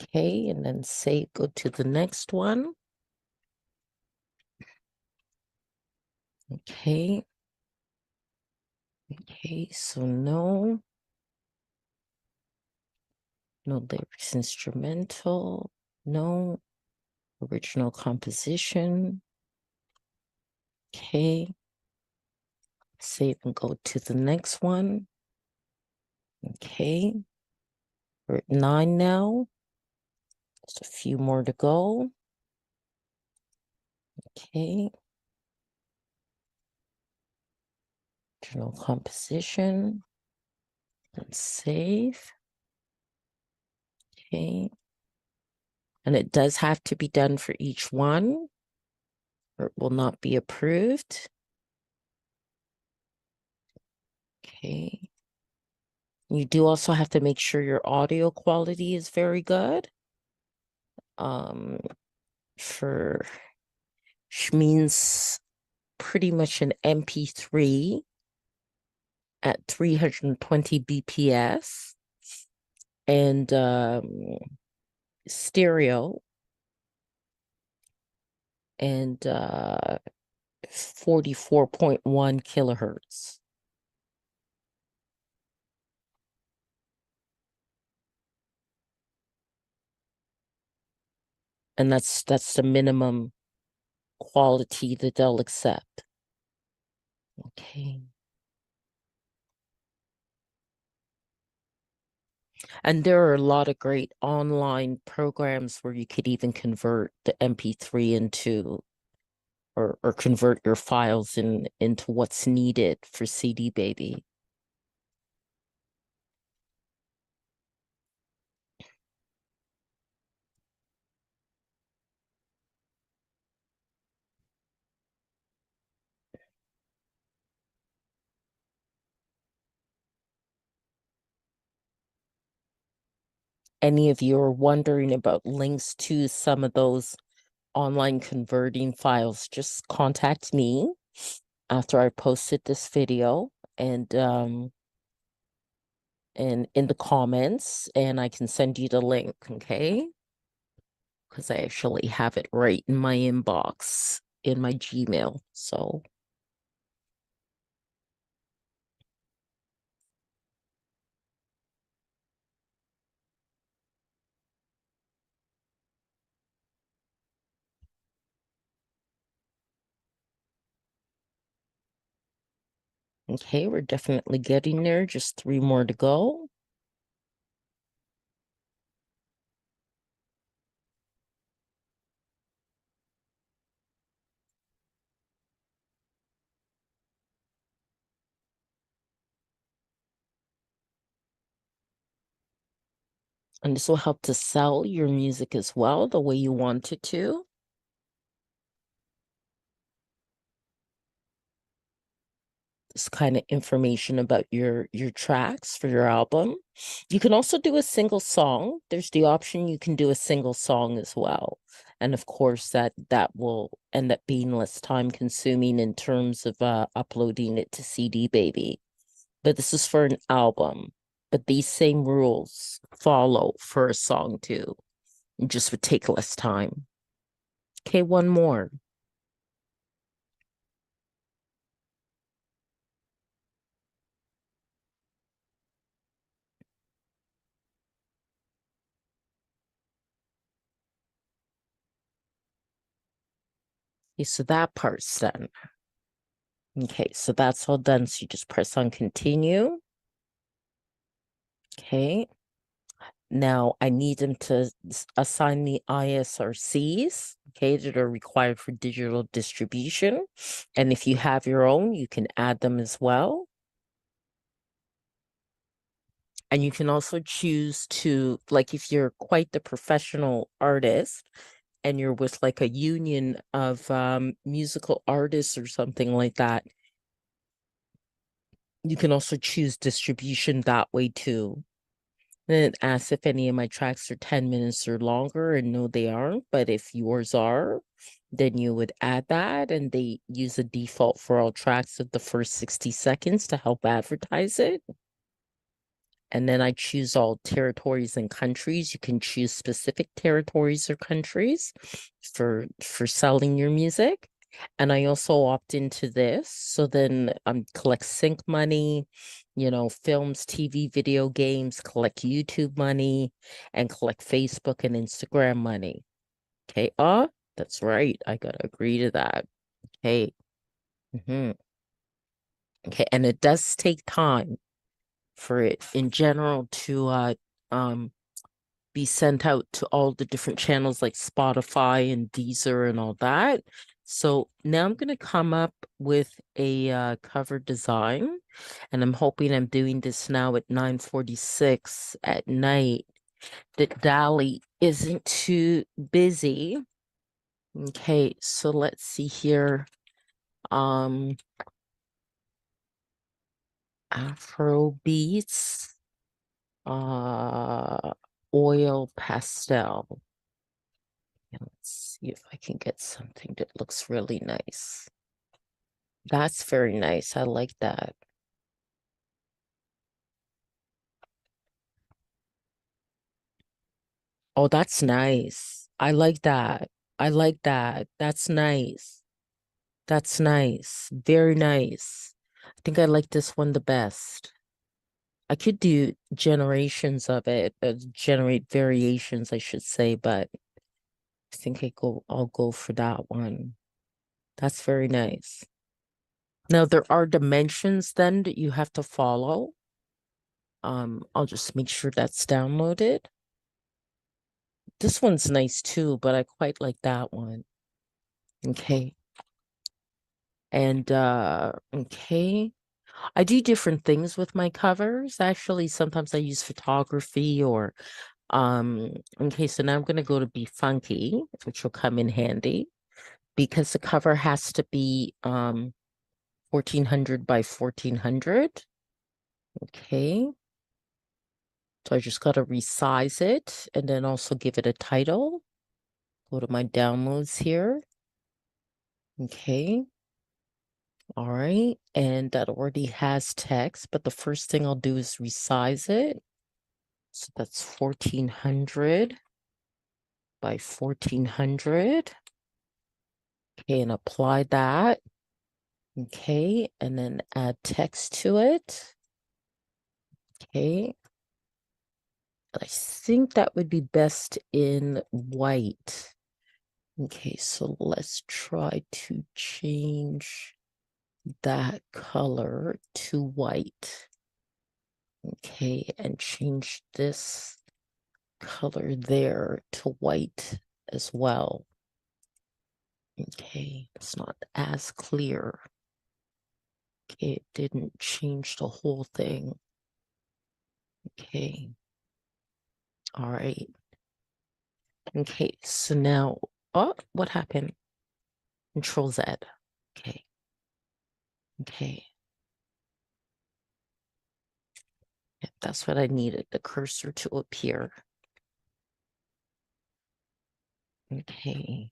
Okay, and then save, go to the next one. Okay. Okay, so no. No lyrics, instrumental. No. Original composition. Okay. Save and go to the next one. Okay. We're at 9 now. Just a few more to go. Okay. Original composition. And save. Okay. And it does have to be done for each one, or it will not be approved. Okay. You do also have to make sure your audio quality is very good. For which means pretty much an MP3 at 320 BPS and stereo and 44.1 kilohertz. And that's the minimum quality that they'll accept. Okay. And there are a lot of great online programs where you could even convert the MP3 into or convert your files into what's needed for CD Baby. Any of you are wondering about links to some of those online converting files, just contact me after I posted this video and in the comments, and I can send you the link, okay? Because I actually have it right in my inbox in my Gmail. So okay, we're definitely getting there. Just 3 more to go. And this will help to sell your music as well, the way you want it to. This kind of information about your tracks for your album. You can also do a single song. There's the option you can do a single song as well. And of course that will end up being less time consuming in terms of uploading it to CD Baby. But this is for an album. But these same rules follow for a song too. It just would take less time. Okay, one more. Okay, so that part's done. Okay, so that's all done. So you just press on continue. Okay. Now I need them to assign the ISRCs, okay, that are required for digital distribution. And if you have your own, you can add them as well. And you can also choose to, like, if you're quite the professional artist and you're with like a union of musical artists or something like that, you can also choose distribution that way too. Then it asks if any of my tracks are 10 minutes or longer, and no, they aren't. But if yours are, then you would add that, and they use a default for all tracks of the first 60 seconds to help advertise it. And then I choose all territories and countries. You can choose specific territories or countries for selling your music. And I also opt into this. So then collect sync money, films, TV, video games, collect YouTube money, and collect Facebook and Instagram money. Okay. That's right. I gotta agree to that. Okay. Okay. And it does take time for it in general to be sent out to all the different channels like Spotify and Deezer and all that. So now I'm going to come up with a cover design, and I'm hoping I'm doing this now at 9:46 at night that Dolly isn't too busy. Okay, so let's see here. Afro beats, oil pastel. And let's see if I can get something that looks really nice. That's very nice. I like that. Oh, that's nice. I like that. I like that. That's nice. That's nice. Very nice. I think I like this one the best. I could do generations of it, generate variations, I should say, but I think I'll go for that one. That's very nice. Now there are dimensions then that you have to follow. I'll just make sure that's downloaded. This one's nice too, but I quite like that one. Okay. And okay. I do different things with my covers. Actually, sometimes I use photography or okay, so now I'm gonna go to Be Funky, which will come in handy because the cover has to be 1400 by 1400. Okay. So I just gotta resize it and then also give it a title. Go to my downloads here. Okay. All right. And that already has text, but the first thing I'll do is resize it. So that's 1400 by 1400. Okay, and apply that. Okay, and then add text to it. Okay. I think that would be best in white. Okay, so let's try to change that color to white. Okay, and change this color there to white as well. Okay, it's not as clear. Okay, it didn't change the whole thing. Okay. All right. Okay, so now, oh, what happened? Control Z. Okay. Okay. Yep, that's what I needed, the cursor to appear. Okay.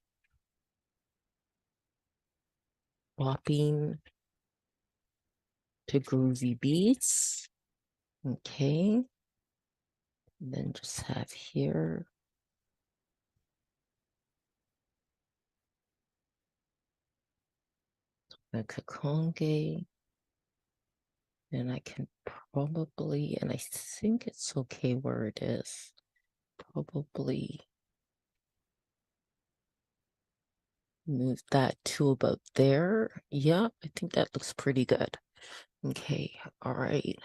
Swapping to groovy beats. Okay. And then just have here. Donna Kakonge. And I can probably, and I think it's okay where it is. Probably move that to about there. Yeah, I think that looks pretty good. Okay, all right.